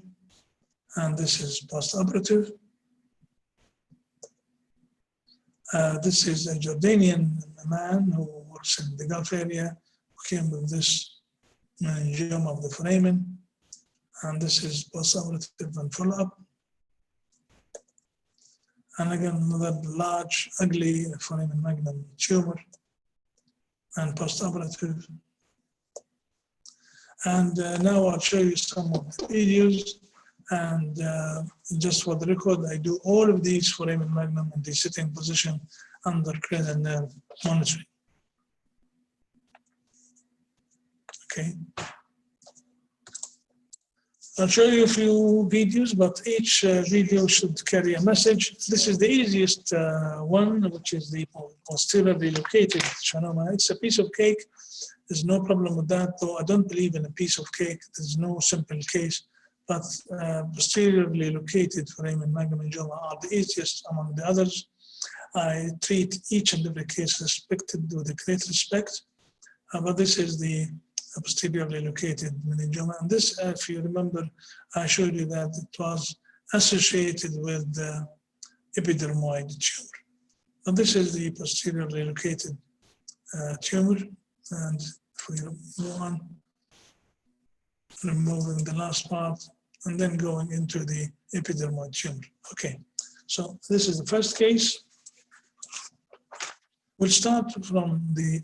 and this is postoperative. This is a Jordanian man who works in the Gulf area, who came with this meningioma of the foramen, and this is postoperative and follow-up. And again, another large, ugly foramen magnum tumor and postoperative. And now I'll show you some of the videos. And just for the record, I do all of these foramen magnum in the sitting position under cranial nerve monitoring. Okay. I'll show you a few videos, but each video should carry a message. This is the easiest one, which is the posteriorly located schwannoma. It's a piece of cake. There's no problem with that, though I don't believe in a piece of cake. There's no simple case, but posteriorly located foramen magnum angioma are the easiest among the others. I treat each and every case respected with a great respect, but this is the posteriorly located meningioma. And this, if you remember, I showed you that it was associated with the epidermoid tumor. And this is the posteriorly located tumor. And if we go on, removing the last part, and then going into the epidermoid tumor. Okay, so this is the first case. We'll start from the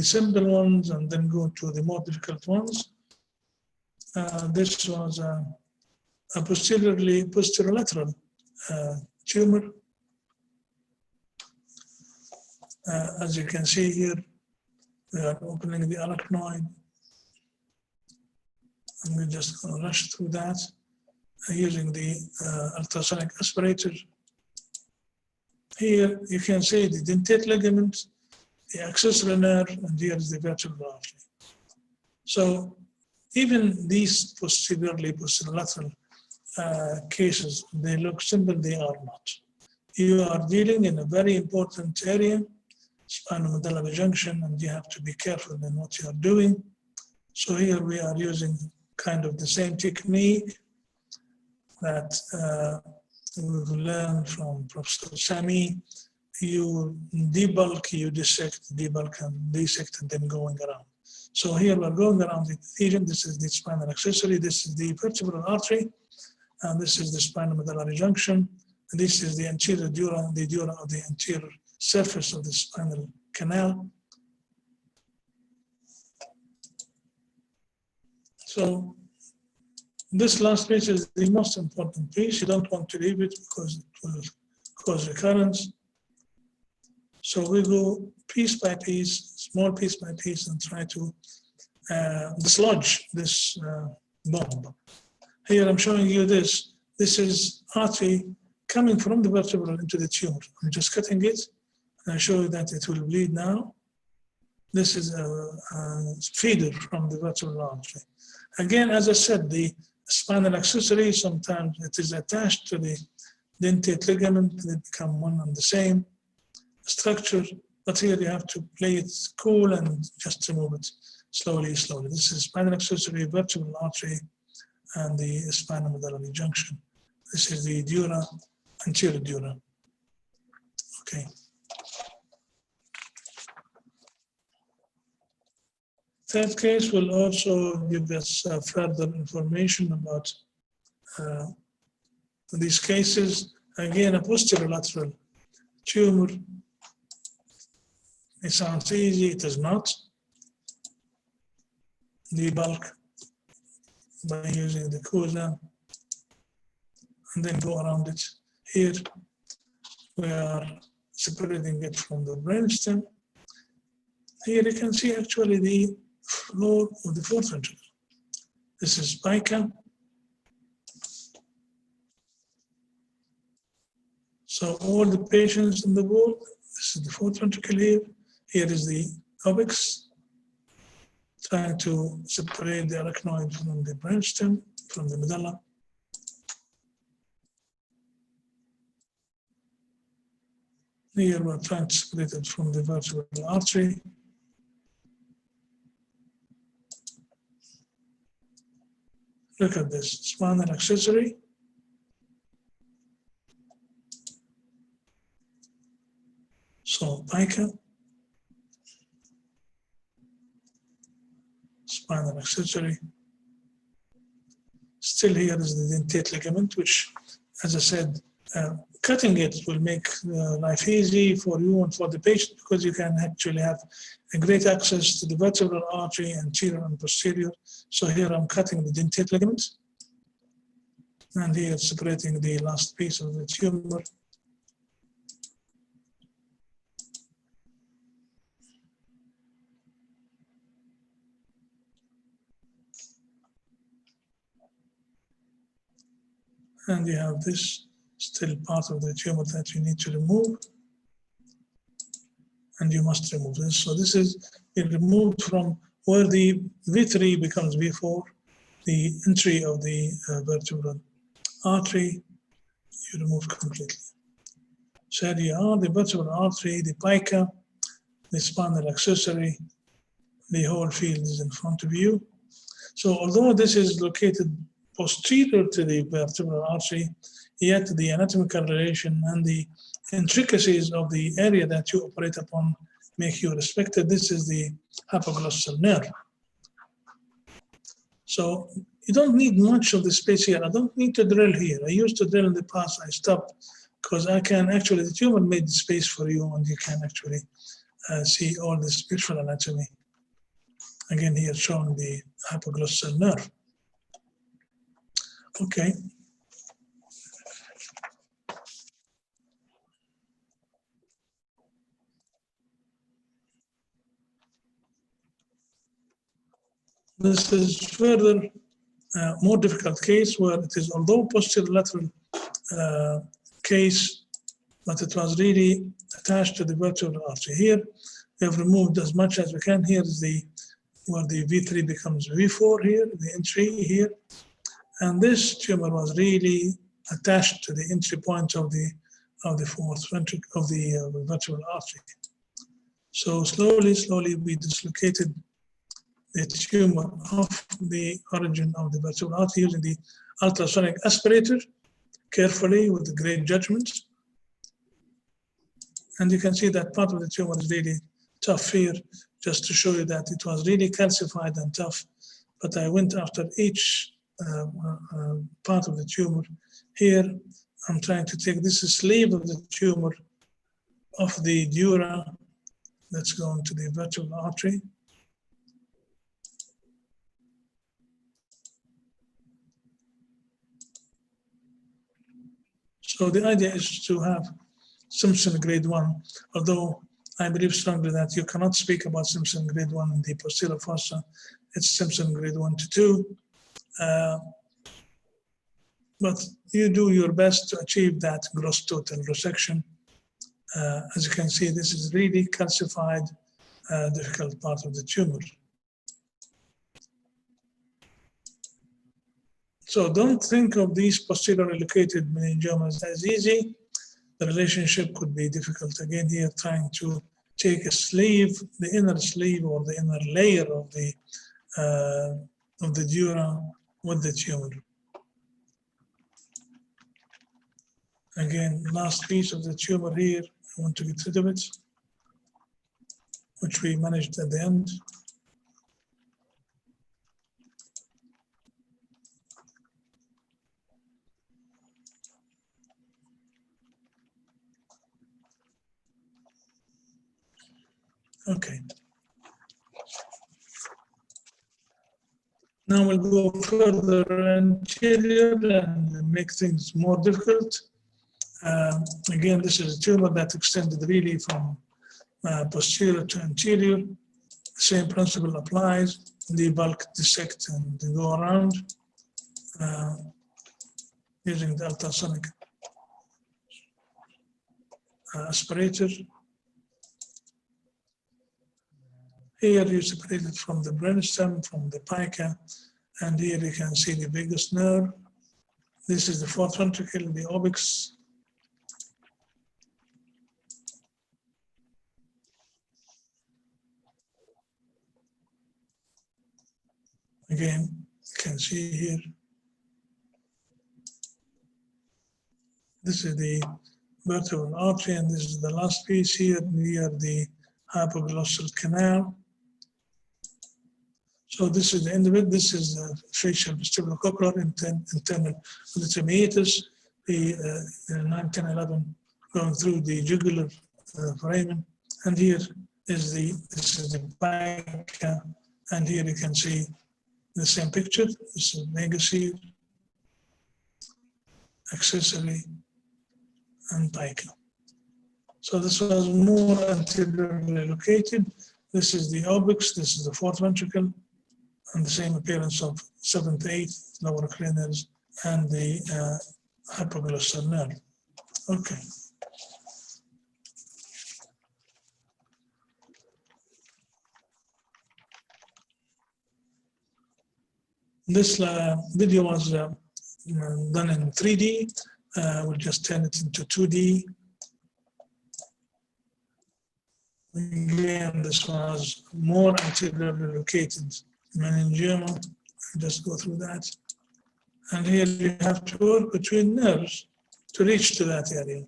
simple ones and then go to the more difficult ones. This was a posterolateral tumor. As you can see here, we are opening the arachnoid. And we're just going to rush through that using the ultrasonic aspirator. Here you can see the dentate ligament, the accessory nerve, and here is the vertebral artery. So even these posterolateral cases, they look simple, they are not. You are dealing in a very important area, spinomedullary junction, and you have to be careful in what you are doing. So here we are using kind of the same technique that we've learned from Professor Sami. You debulk, you dissect, debulk, and dissect, and then going around. So here we're going around the lesion. This is the spinal accessory. This is the vertebral artery, and this is the spinomedullary junction. And this is the anterior dura, the dura of the anterior surface of the spinal canal. So this last piece is the most important piece. You don't want to leave it because it will cause recurrence. So we go piece by piece, small piece by piece, and try to dislodge this bomb. Here I'm showing you this. This is artery coming from the vertebral into the tumor. I'm just cutting it, and I show you that it will bleed now. This is a feeder from the vertebral artery. Again, as I said, the spinal accessory, sometimes it is attached to the dentate ligament, they become one and the same structure, but here you have to play it cool and just remove it slowly, slowly. This is spinal accessory, vertebral artery, and the spinomedullary junction. This is the dura, anterior dura. Okay. Third case will also give us further information about these cases. Again, a posterolateral tumor. It sounds easy, it is not. Debulk by using the CUSA and then go around it. Here we are separating it from the brainstem. Here you can see actually the floor of the fourth ventricle. This is pica. So all the patients in the world, this is the fourth ventricle here. Here is the obex, trying to separate the arachnoid from the brainstem, from the medulla. Here we're trying to separate it from the vertebral artery. Look at this, spinal accessory. So pica, spinal accessory. Still here is the dentate ligament, which, as I said, cutting it will make life easy for you and for the patient because you can actually have a great access to the vertebral artery, anterior and posterior. So here I'm cutting the dentate ligament, and here separating the last piece of the tumor. And you have this still part of the tumor that you need to remove. And you must remove this. So this is been removed from where the V3 becomes V4, the entry of the vertebral artery, you remove completely. So here you are, the vertebral artery, the pica, the spinal accessory, the whole field is in front of you. So although this is located posterior to the vertebral artery, yet the anatomical relation and the intricacies of the area that you operate upon make you respected. This is the hypoglossal nerve. So you don't need much of the space here. I don't need to drill here. I used to drill in the past. I stopped because I can actually, the tumor made the space for you, and you can actually see all this beautiful anatomy. Again, here showing the hypoglossal nerve. Okay. This is further more difficult case where it is, although posterior lateral case, but it was really attached to the vertebral artery. Here, we have removed as much as we can. Here is the where the V3 becomes V4 here, the entry here. And this tumor was really attached to the entry point of the fourth ventricle of the vertebral artery. So slowly we dislocated the tumor off the origin of the vertebral artery using the ultrasonic aspirator, carefully with great judgment. And you can see that part of the tumor is really tough here, just to show you that it was really calcified and tough. But I went after each part of the tumor. Here, I'm trying to take this sleeve of the tumor off the dura that's going to the vertebral artery. So the idea is to have Simpson grade 1, although I believe strongly that you cannot speak about Simpson grade 1 in the posterior fossa. It's Simpson grade 1 to 2. But you do your best to achieve that gross total resection. As you can see, this is really calcified, difficult part of the tumor. So don't think of these posteriorly located meningiomas as easy. The relationship could be difficult. Again, here trying to take a sleeve, the inner sleeve or the inner layer of the dura with the tumor. Again, last piece of the tumor here, I want to get rid of it, which we managed at the end. Okay. Now we'll go further anterior and make things more difficult. Again, this is a tumor that extended really from posterior to anterior. The same principle applies. The bulk dissect and go around using the ultrasonic aspirator. Here you separate it from the brainstem, from the pica, and here you can see the biggest nerve. This is the fourth ventricle, the orbix. Again, you can see here. This is the vertebral artery, and this is the last piece here near the hypoglossal canal. So this is the end of it. This is the facial vestibulocochlear internal with the meatus, the 9, 10, 11 going through the jugular foramen. And here this is the pica, and here you can see the same picture. This is vagus here, accessory, and pica. So this was more anteriorly located. This is the orbix, this is the fourth ventricle, and the same appearance of 7th, 8th, lower cranials, and the hypoglossal nerve. Okay. This video was done in 3D. We'll just turn it into 2D. Again, this was more anteriorly located meningioma. I'll just go through that. And here you have to work between nerves to reach to that area.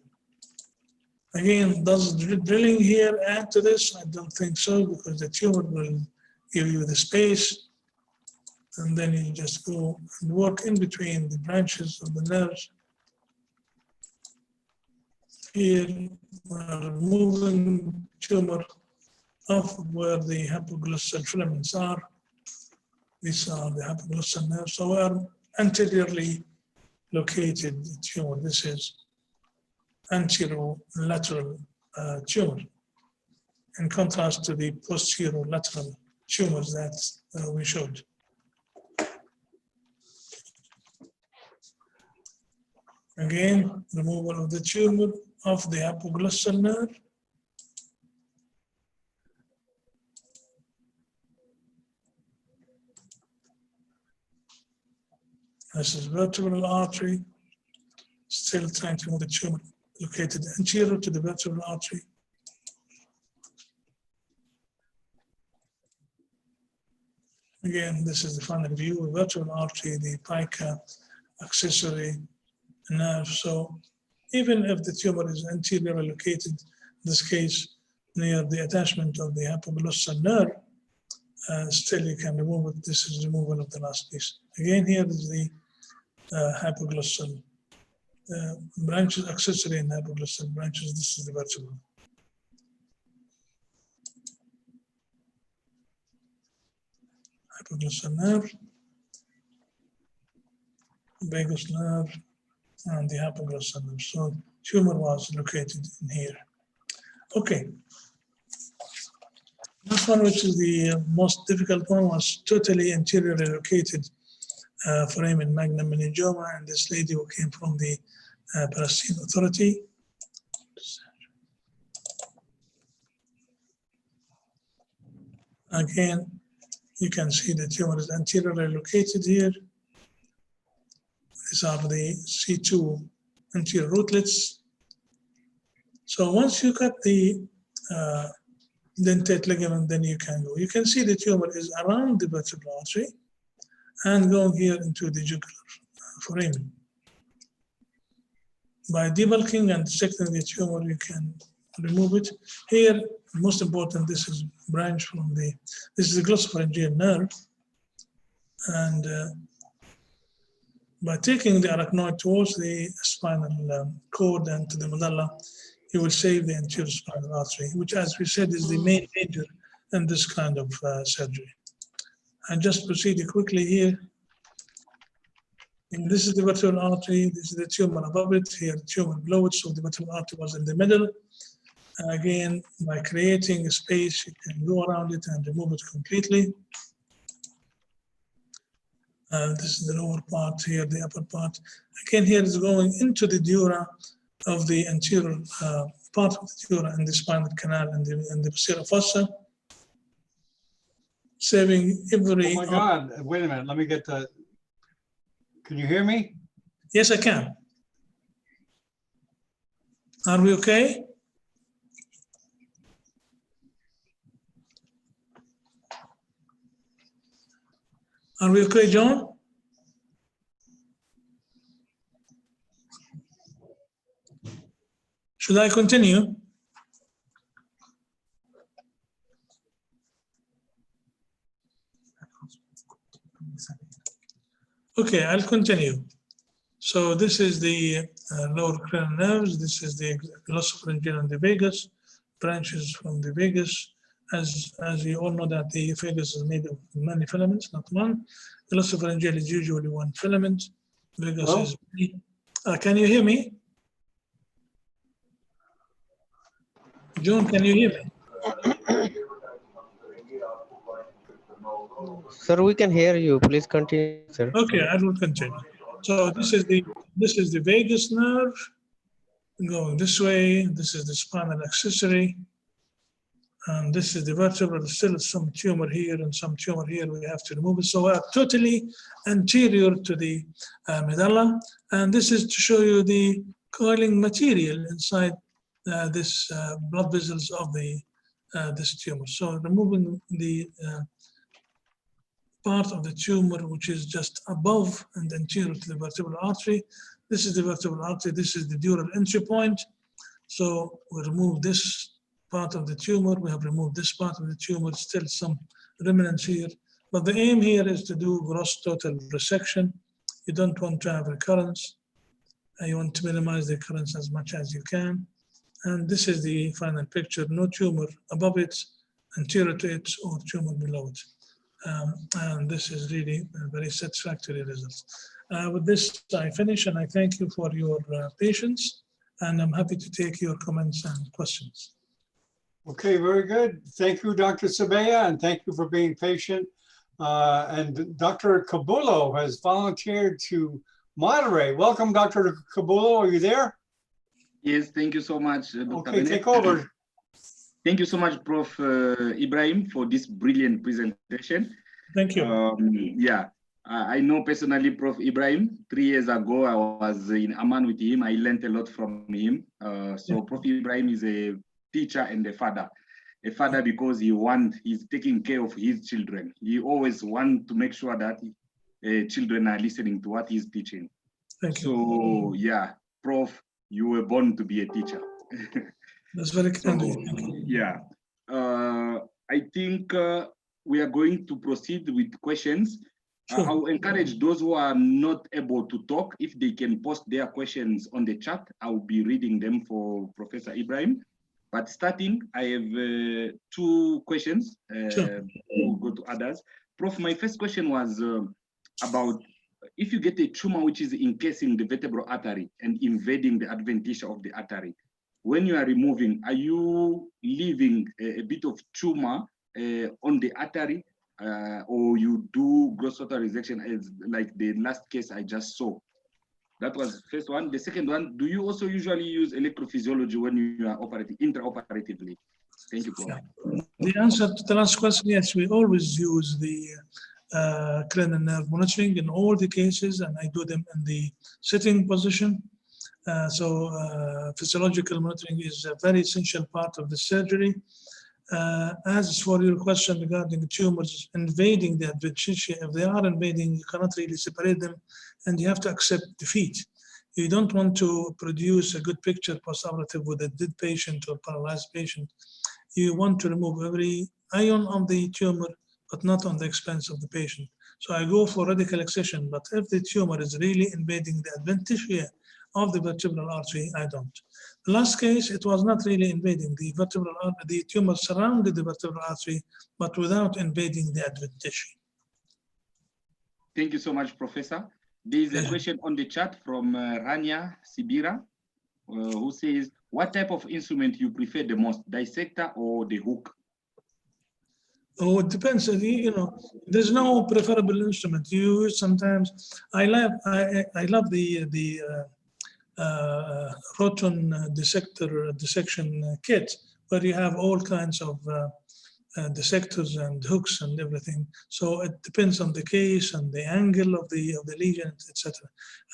Again, does drilling here add to this? I don't think so, because the tumor will give you the space, and then you just go and work in between the branches of the nerves. Here, we're removing tumor off where the hypoglossal filaments are. These are the hypoglossal nerves. So we're anteriorly located tumor. This is anterolateral tumor, in contrast to the posterolateral tumors that we showed. Again, removal of the tumor of the hypoglossal nerve. This is vertebral artery, still trying to remove the tumor located anterior to the vertebral artery. Again, this is the final view of vertebral artery, the pica, accessory nerve. So even if the tumor is anteriorly located, in this case near the attachment of the hypoglossal nerve, still you can remove it. This is removal of the last piece. Again, here is the hypoglossal branches, accessory and hypoglossal branches. This is the vertebral. Hypoglossal nerve, vagus nerve, and the hypoglossal nerve. So tumor was located in here. Okay. This one, which is the most difficult one, was totally anteriorly located foramen magnum meningioma, and this lady who came from the Palestine Authority. Again, you can see the tumor is anteriorly located here. These are the C2 anterior rootlets. So once you cut the dentate ligament, then you can go. You can see the tumor is around the vertebral artery and going here into the jugular foramen. By debulking and dissecting the tumor, you can remove it. Here, most important, this is branch from this is the glossopharyngeal nerve. And by taking the arachnoid towards the spinal cord and to the medulla, you will save the anterior spinal artery, which, as we said, is the main danger in this kind of surgery. And just proceed quickly here. And this is the vertebral artery. This is the tumor above it. Here, the tumor below it. So the vertebral artery was in the middle. And again, by creating a space, you can go around it and remove it completely. This is the lower part here, the upper part. Again, here is going into the dura of the anterior part of the dura and the spinal canal and the posterior fossa, saving every... Oh my God, wait a minute, let me get the... Can you hear me? Yes, I can. Are we okay? Are we okay, John? Should I continue? Okay, I'll continue. So this is the lower cranial nerves. This is the glossopharyngeal and the vagus, branches from the vagus, as you all know that the esophagus is made of many filaments, not one. Glossopharyngeal is usually one filament. Vagus Hello? is can you hear me? June, can you hear me? Sir, we can hear you. Please continue, sir. Okay, I will continue. So this is the vagus nerve going this way. This is the spinal accessory. And this is the vertebral, still some tumor here and some tumor here, we have to remove it. So we're totally anterior to the medulla. And this is to show you the coiling material inside this blood vessels of this tumor. So removing the part of the tumor which is just above and anterior to the vertebral artery. This is the vertebral artery, this is the dural entry point. So we remove this part of the tumor, we have removed this part of the tumor, still some remnants here. But the aim here is to do gross total resection. You don't want to have recurrence. You want to minimize the recurrence as much as you can. And this is the final picture, no tumor above it, anterior to it, or tumor below it. And this is really a very satisfactory result. With this, I finish, and I thank you for your patience, and I'm happy to take your comments and questions. Okay, very good. Thank you, Dr. Sabaya, and thank you for being patient. And Dr. Cabullo has volunteered to moderate. Welcome, Dr. Cabullo. Are you there? Yes, thank you so much, Dr. Okay, Bennett. take over. Thank you so much, Prof. Ibrahim, for this brilliant presentation. Thank you. Yeah, I know personally Prof. Ibrahim. 3 years ago, I was in Amman with him. I learned a lot from him. So Prof. Ibrahim is a teacher and a father. A father because he's taking care of his children. He always wants to make sure that children are listening to what he's teaching. Thank you. So yeah, Prof, you were born to be a teacher. That's very kind of So, you. yeah, I think we are going to proceed with questions. Sure. I will encourage those who are not able to talk, if they can post their questions on the chat, I will be reading them for Professor Ibrahim. But starting, I have 2 questions. Sure. We'll go to others. Prof, my first question was about if you get a tumor which is encasing the vertebral artery and invading the adventitia of the artery, when you are removing, are you leaving a bit of tumor on the artery, or you do gross total resection as like the last case I just saw? That was the first one. The second one, do you also usually use electrophysiology when you are operating intraoperatively? Thank you, Prof. Yeah. The answer to the last question, yes, we always use the cranial nerve monitoring in all the cases, and I do them in the sitting position. Physiological monitoring is a very essential part of the surgery. As for your question regarding tumors invading the adventitia, if they are invading, you cannot really separate them, and you have to accept defeat. You don't want to produce a good picture postoperative with a dead patient or paralyzed patient. You want to remove every ion of the tumor, but not on the expense of the patient. So I go for radical excision, but if the tumor is really invading the adventitia of the vertebral artery, I don't. The last case, it was not really invading the vertebral artery. The tumor surrounded the vertebral artery, but without invading the adventitia. Thank you so much, Professor. There is a question on the chat from Rania Sibira, who says, what type of instrument you prefer the most, dissector or the hook? Oh, it depends. You know, there's no preferable instrument. You use sometimes. I love the Roton dissection kit, where you have all kinds of dissectors and hooks and everything. So it depends on the case and the angle of the lesion, etc.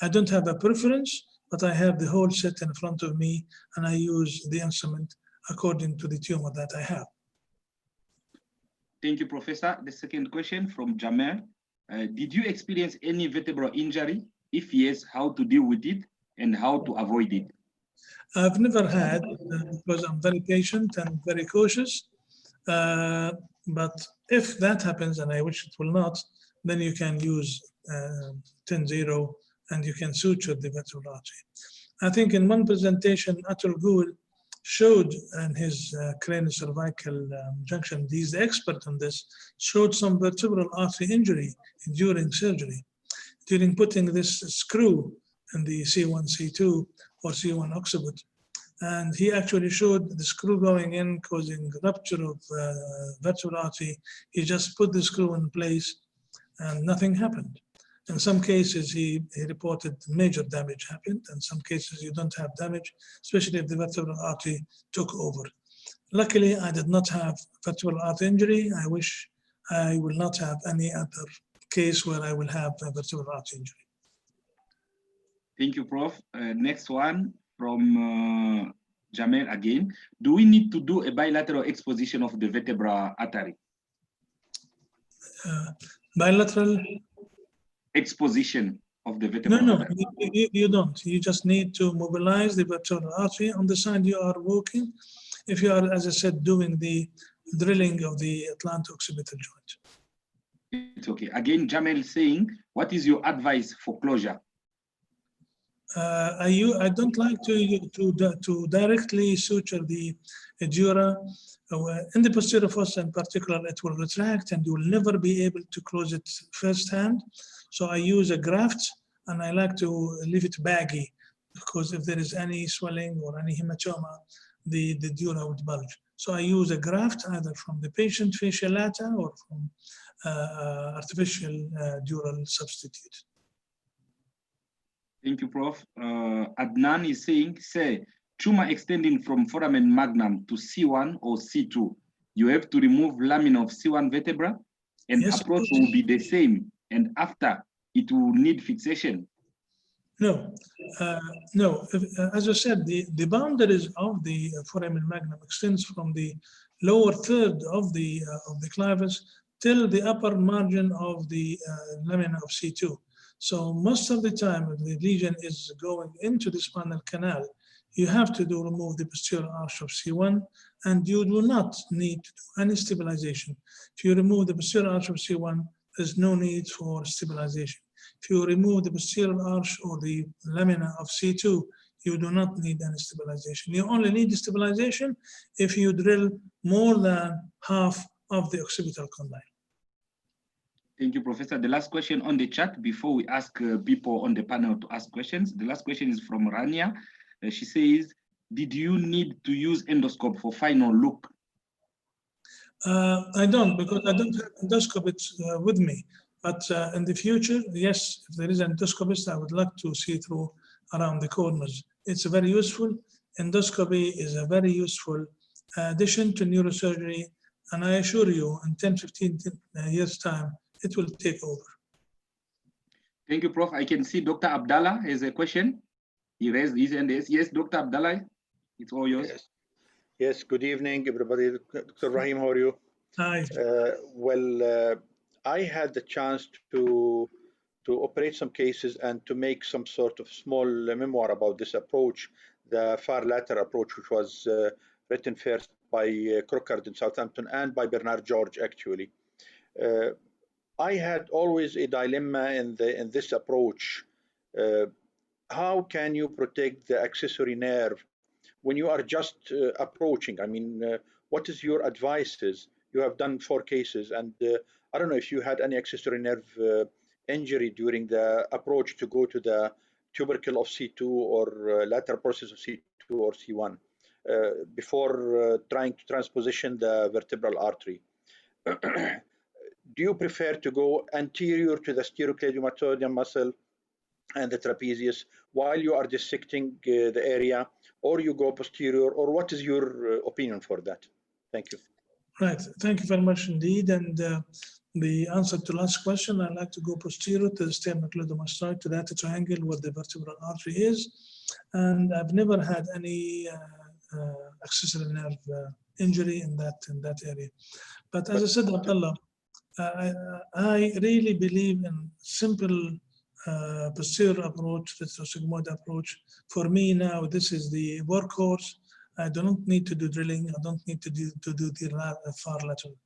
I don't have a preference, but I have the whole set in front of me, and I use the instrument according to the tumor that I have. Thank you, Professor. The second question from Jamel. Did you experience any vertebral injury? If yes, how to deal with it and how to avoid it? I've never had, because I'm very patient and very cautious. But if that happens, and I wish it will not, then you can use 10-0 and you can suture the vertebral artery. I think in one presentation, Atul Gul showed in his craniocervical junction, he's the expert on this, showed some vertebral artery injury during surgery, during putting this screw in the C1, C2, or C1 occiput. And he actually showed the screw going in, causing rupture of vertebral artery. He just put the screw in place and nothing happened. In some cases, he reported major damage happened. In some cases, you don't have damage, especially if the vertebral artery took over. Luckily, I did not have vertebral artery injury. I wish I will not have any other case where I will have a vertebral artery injury. Thank you, Prof. Next one from Jamel again. Do we need to do a bilateral exposition of the vertebral artery? Bilateral exposition of the vertebral No, artery. you don't. You just need to mobilize the vertebral artery on the side you are walking. If you are, as I said, doing the drilling of the atlanto-occipital joint. It's okay. Again, Jamel saying, what is your advice for closure? I don't like to directly suture the dura. In the posterior fossa in particular, it will retract and you will never be able to close it firsthand. So I use a graft and I like to leave it baggy because if there is any swelling or any hematoma, the dura would bulge. So I use a graft either from the patient fascia lata or from artificial dural substitute. Thank you, Prof. Adnan is saying, say, tumor extending from foramen magnum to C1 or C2, you have to remove lamina of C1 vertebra, and Yes, approach will be the same, and after it will need fixation. No, no. As I said, the boundaries of the foramen magnum extends from the lower third of the clivus till the upper margin of the lamina of C2. So most of the time, if the lesion is going into the spinal canal, you have to remove the posterior arch of C1, and you do not need to do any stabilization. If you remove the posterior arch of C1, there's no need for stabilization. If you remove the posterior arch or the lamina of C2, you do not need any stabilization. You only need stabilization if you drill more than half of the occipital condyle. Thank you, Professor. The last question on the chat before we ask people on the panel to ask questions. The last question is from Rania. She says, did you need to use endoscope for final look? I don't, because I don't have endoscopists with me. But in the future, yes, if there is an endoscopist, I would like to see through around the corners. It's very useful. Endoscopy is a very useful addition to neurosurgery. And I assure you, in 10, 15 years' time, it will take over. Thank you, Prof. I can see Dr. Abdallah has a question. He raised his hand. Yes, Dr. Abdallah, it's all yours. Yes. Yes, good evening, everybody. Dr. Rahim, how are you? Hi. I had the chance to operate some cases and to make some sort of small memoir about this approach, the far lateral approach, which was written first by Crockard in Southampton and by Bernard George, actually. I had always a dilemma in this approach. How can you protect the accessory nerve when you are just approaching? I mean, what is your advices? You have done 4 cases, and I don't know if you had any accessory nerve injury during the approach to go to the tubercle of C2 or lateral process of C2 or C1 before trying to transposition the vertebral artery. Do you prefer to go anterior to the stereocleidomastoidea muscle and the trapezius while you are dissecting the area, or you go posterior, or what is your opinion for that? Thank you. Right. Thank you very much indeed. And the answer to last question, I like to go posterior to the sternocleidomastoid, to that triangle where the vertebral artery is. And I've never had any accessory nerve injury in that area. But as I said, Abdullah, I really believe in simple posterior approach, retrosigmoid approach. For me now, this is the workhorse. I don't need to do drilling. I don't need to do the far lateral.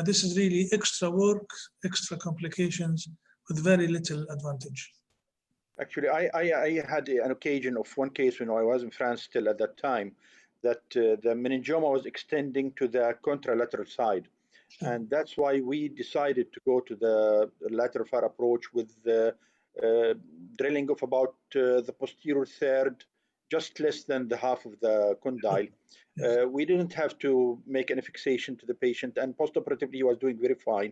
This is really extra work, extra complications with very little advantage. Actually, I had an occasion of one case when I was in France still at that time. that the meningioma was extending to the contralateral side. And that's why we decided to go to the lateral FAR approach with the drilling of about the posterior third, just less than the half of the condyle. We didn't have to make any fixation to the patient, and postoperatively he was doing very fine.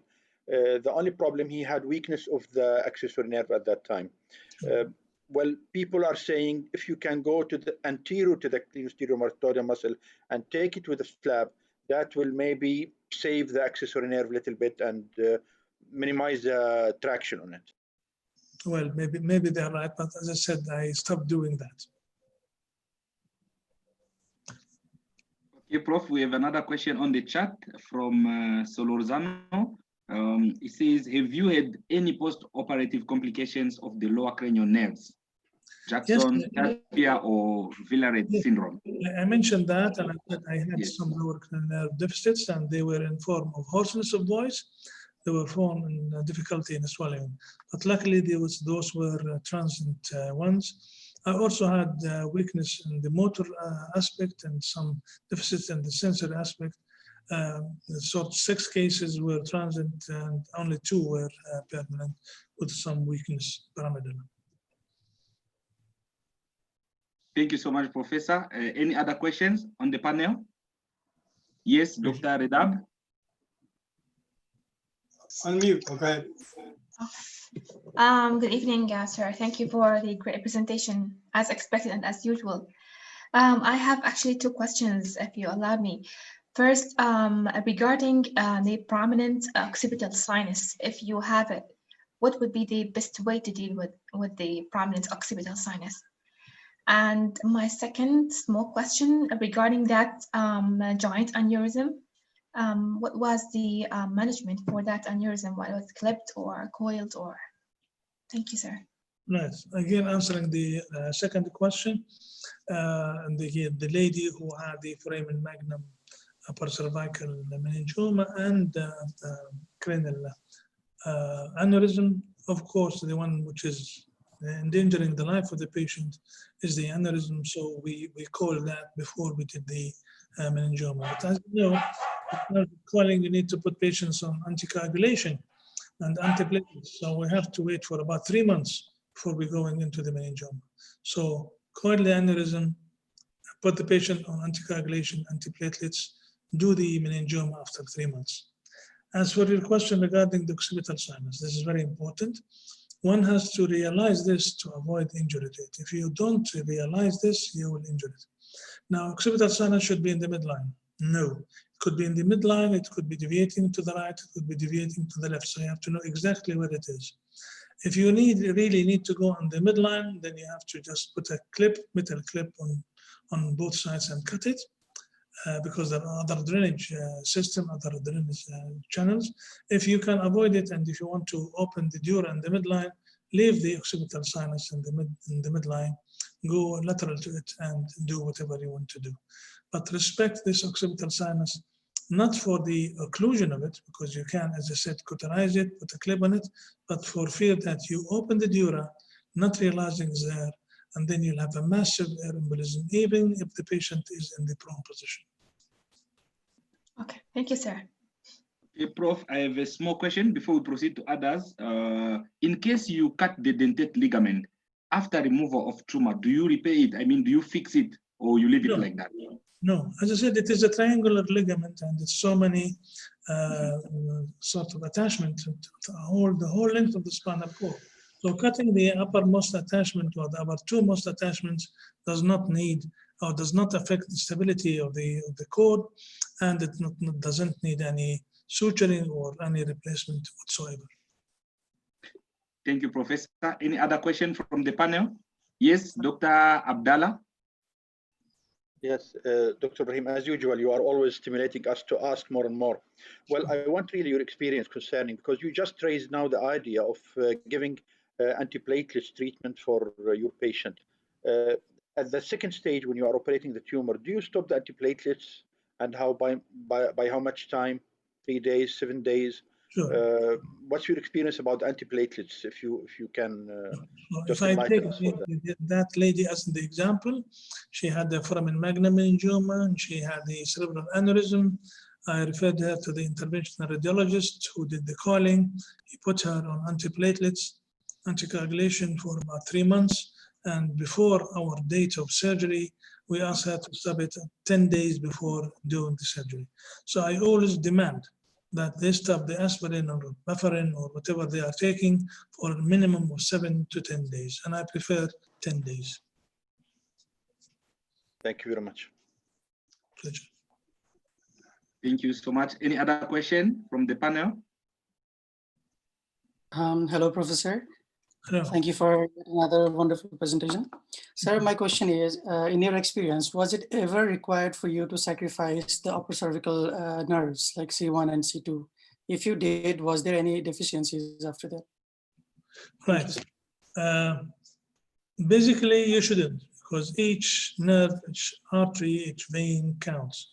The only problem, he had weakness of the accessory nerve at that time. Well, people are saying if you can go to the anterior to the cleinostereomartoidal muscle and take it with a slab, that will maybe save the accessory nerve a little bit and minimize the traction on it. Well, maybe they're right, but as I said, I stopped doing that. Okay, Prof, we have another question on the chat from Solorzano. It says, have you had any post-operative complications of the lower cranial nerves? Jackson, Tapia, or Villaret syndrome? I mentioned that, and I said I had some lower cranial nerve deficits, and they were in form of hoarseness of voice. They were form in difficulty in swallowing. But luckily, those were transient ones. I also had weakness in the motor aspect and some deficits in the sensory aspect. So 6 cases were transient and only 2 were permanent with some weakness pyramidal. Thank you so much, Professor. Any other questions on the panel? Yes, Dr. Redab. Unmute, okay. Good evening, sir. Thank you for the great presentation, as expected and as usual. I have actually 2 questions, if you allow me. First, regarding the prominent occipital sinus, if you have it, what would be the best way to deal with the prominent occipital sinus? And my second small question regarding that joint aneurysm, what was the management for that aneurysm? What was clipped or coiled or? Thank you, sir. Right. Again, answering the second question, the lady who had the foramen magnum upper cervical meningioma and cranial aneurysm, of course, the one which is endangering the life of the patient is the aneurysm. So we called that before we did the meningioma. But as you know, calling, you need to put patients on anticoagulation and antiplatelets. So we have to wait for about 3 months before we going into the meningioma. So coil the aneurysm, put the patient on anticoagulation, antiplatelets, do the meningioma after 3 months. As for your question regarding the occipital sinus, this is very important. One has to realize this to avoid injury to it. If you don't realize this, you will injure it. Now, occipital sinus should be in the midline. No, it could be in the midline, it could be deviating to the right, it could be deviating to the left. So you have to know exactly where it is. If you really need to go on the midline, then you have to just put a clip, metal clip on both sides and cut it. Because there are other drainage system, other drainage channels. If you can avoid it, and if you want to open the dura in the midline, leave the occipital sinus in the midline, go lateral to it, and do whatever you want to do. But respect this occipital sinus, not for the occlusion of it, because you can, as I said, cauterize it, put a clip on it, but for fear that you open the dura, not realizing it's there, and then you'll have a massive air embolism, even if the patient is in the prone position. Okay, thank you, sir. Okay, Prof, I have a small question before we proceed to others. In case you cut the dentate ligament, after removal of tumor, do you repair it? I mean, do you fix it or you leave it like that? No, as I said, it is a triangular ligament and it's so many sort of attachment to the whole length of the spinal cord. So cutting the uppermost attachment or the upper 2 most attachments does not need or does not affect the stability of the cord, and it doesn't need any suturing or any replacement whatsoever. Thank you, Professor. Any other question from the panel? Yes, Dr. Abdallah. Yes, Dr. Ibrahim, as usual, you are always stimulating us to ask more and more. Well, I want really your experience concerning, because you just raised now the idea of giving antiplatelets treatment for your patient. At the second stage, when you are operating the tumor, do you stop the antiplatelets, and how by how much time? 3 days, 7 days? Sure. What's your experience about antiplatelets, if you can If just I enlighten take us with that? that lady as the example, she had the foramen magnum meningioma and she had the cerebral aneurysm. I referred her to the interventional radiologist who did the calling. He put her on antiplatelets, anticoagulation for about 3 months. And before our date of surgery, we asked her to stop it 10 days before doing the surgery. So I always demand that they stop the aspirin or bufferin or whatever they are taking for a minimum of 7 to 10 days. And I prefer 10 days. Thank you very much. Pleasure. Thank you so much. Any other question from the panel? Hello, Professor. Hello. Thank you for another wonderful presentation. Sir, my question is, in your experience, was it ever required for you to sacrifice the upper cervical nerves like C1 and C2? If you did, was there any deficiencies after that? Right. Basically, you shouldn't, because each nerve, each artery, each vein counts.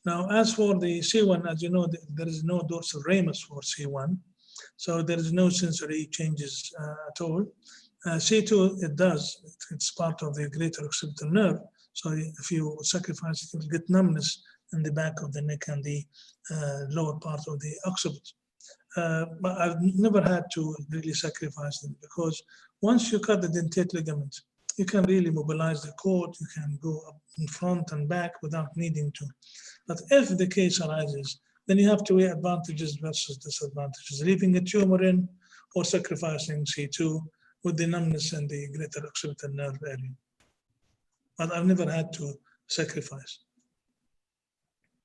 Now, as for the C1, as you know, there is no dorsal ramus for C1. So there is no sensory changes at all. C2, it does. It's part of the greater occipital nerve. So if you sacrifice it, you'll get numbness in the back of the neck and the lower part of the occiput. But I've never had to really sacrifice them, because once you cut the dentate ligament, you can really mobilize the cord. You can go up in front and back without needing to. But if the case arises, then you have to weigh advantages versus disadvantages, leaving a tumor in or sacrificing C2 with the numbness in the greater occipital nerve area. But I've never had to sacrifice.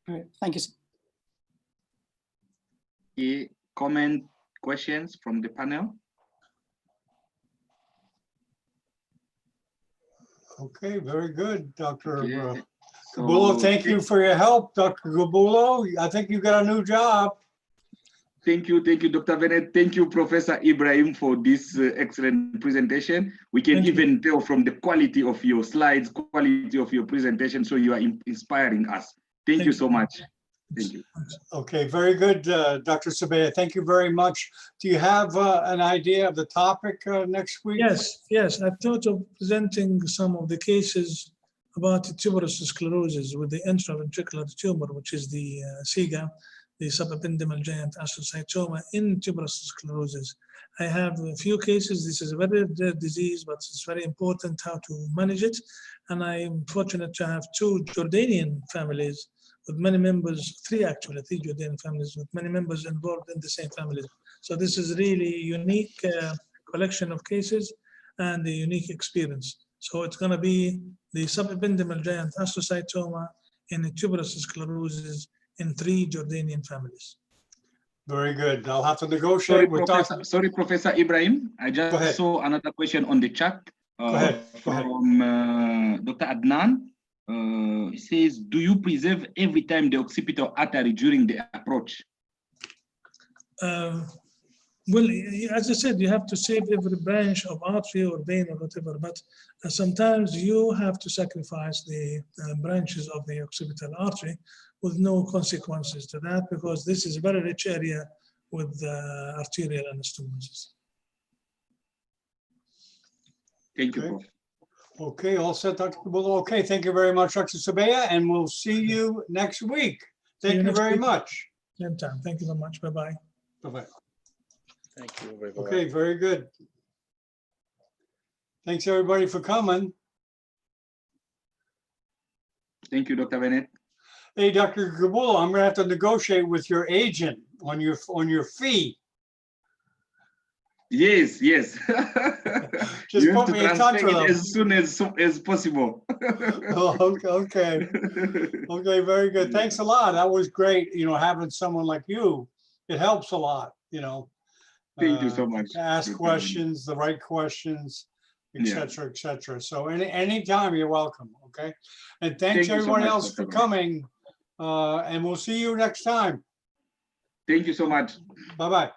All right, thank you, sir. Any comment, questions from the panel? Okay, very good, Dr. Okay. Gabulo. Thank you for your help, Dr. Gabulo. I think you got a new job. Thank you, Dr. Bennett. Thank you, Professor Ibrahim, for this excellent presentation. We can even tell from the quality of your slides, quality of your presentation, so you are inspiring us. Thank you so much. Thank you. Okay, very good, Dr. Sabaya. Thank you very much. Do you have an idea of the topic next week? Yes. I thought of presenting some of the cases about tuberous sclerosis with the intraventricular tumor, which is the SIGA, the subependymal giant astrocytoma in tuberous sclerosis. I have a few cases. This is a very rare disease, but it's very important how to manage it. And I'm fortunate to have 2 Jordanian families with many members, 3 Jordanian families with many members involved in the same families. So this is really a unique collection of cases and a unique experience. So it's going to be the subependymal giant astrocytoma in the tuberous sclerosis in 3 Jordanian families. Very good. I'll have to negotiate with Dr. Sorry, Professor Ibrahim. I just saw another question on the chat from Dr. Adnan. He says, do you preserve every time the occipital artery during the approach? Well, as I said, you have to save every branch of artery or vein or whatever, but sometimes you have to sacrifice the branches of the occipital artery with no consequences to that, because this is a very rich area with arterial anastomosis. Thank you, Prof. Okay, all set, Dr. Gabulo. Okay, thank you very much, Dr. Sabaya, and we'll see you next week. Thank you very much. Same time. Thank you very much. Bye-bye. Bye-bye. Thank you. Bye-bye. Okay, very good. Thanks, everybody, for coming. Thank you, Dr. Bennett. Hey, Dr. Gabulo, I'm going to have to negotiate with your agent on your fee. Yes. Just put me in touch with them as soon as possible. Oh, okay. Okay, very good. Thanks a lot. That was great. Having someone like you, it helps a lot. Thank you so much. To ask questions, the right questions, etc., etc. So anytime you're welcome. Okay, and thanks everyone else for coming. And we'll see you next time. Thank you so much. Bye-bye.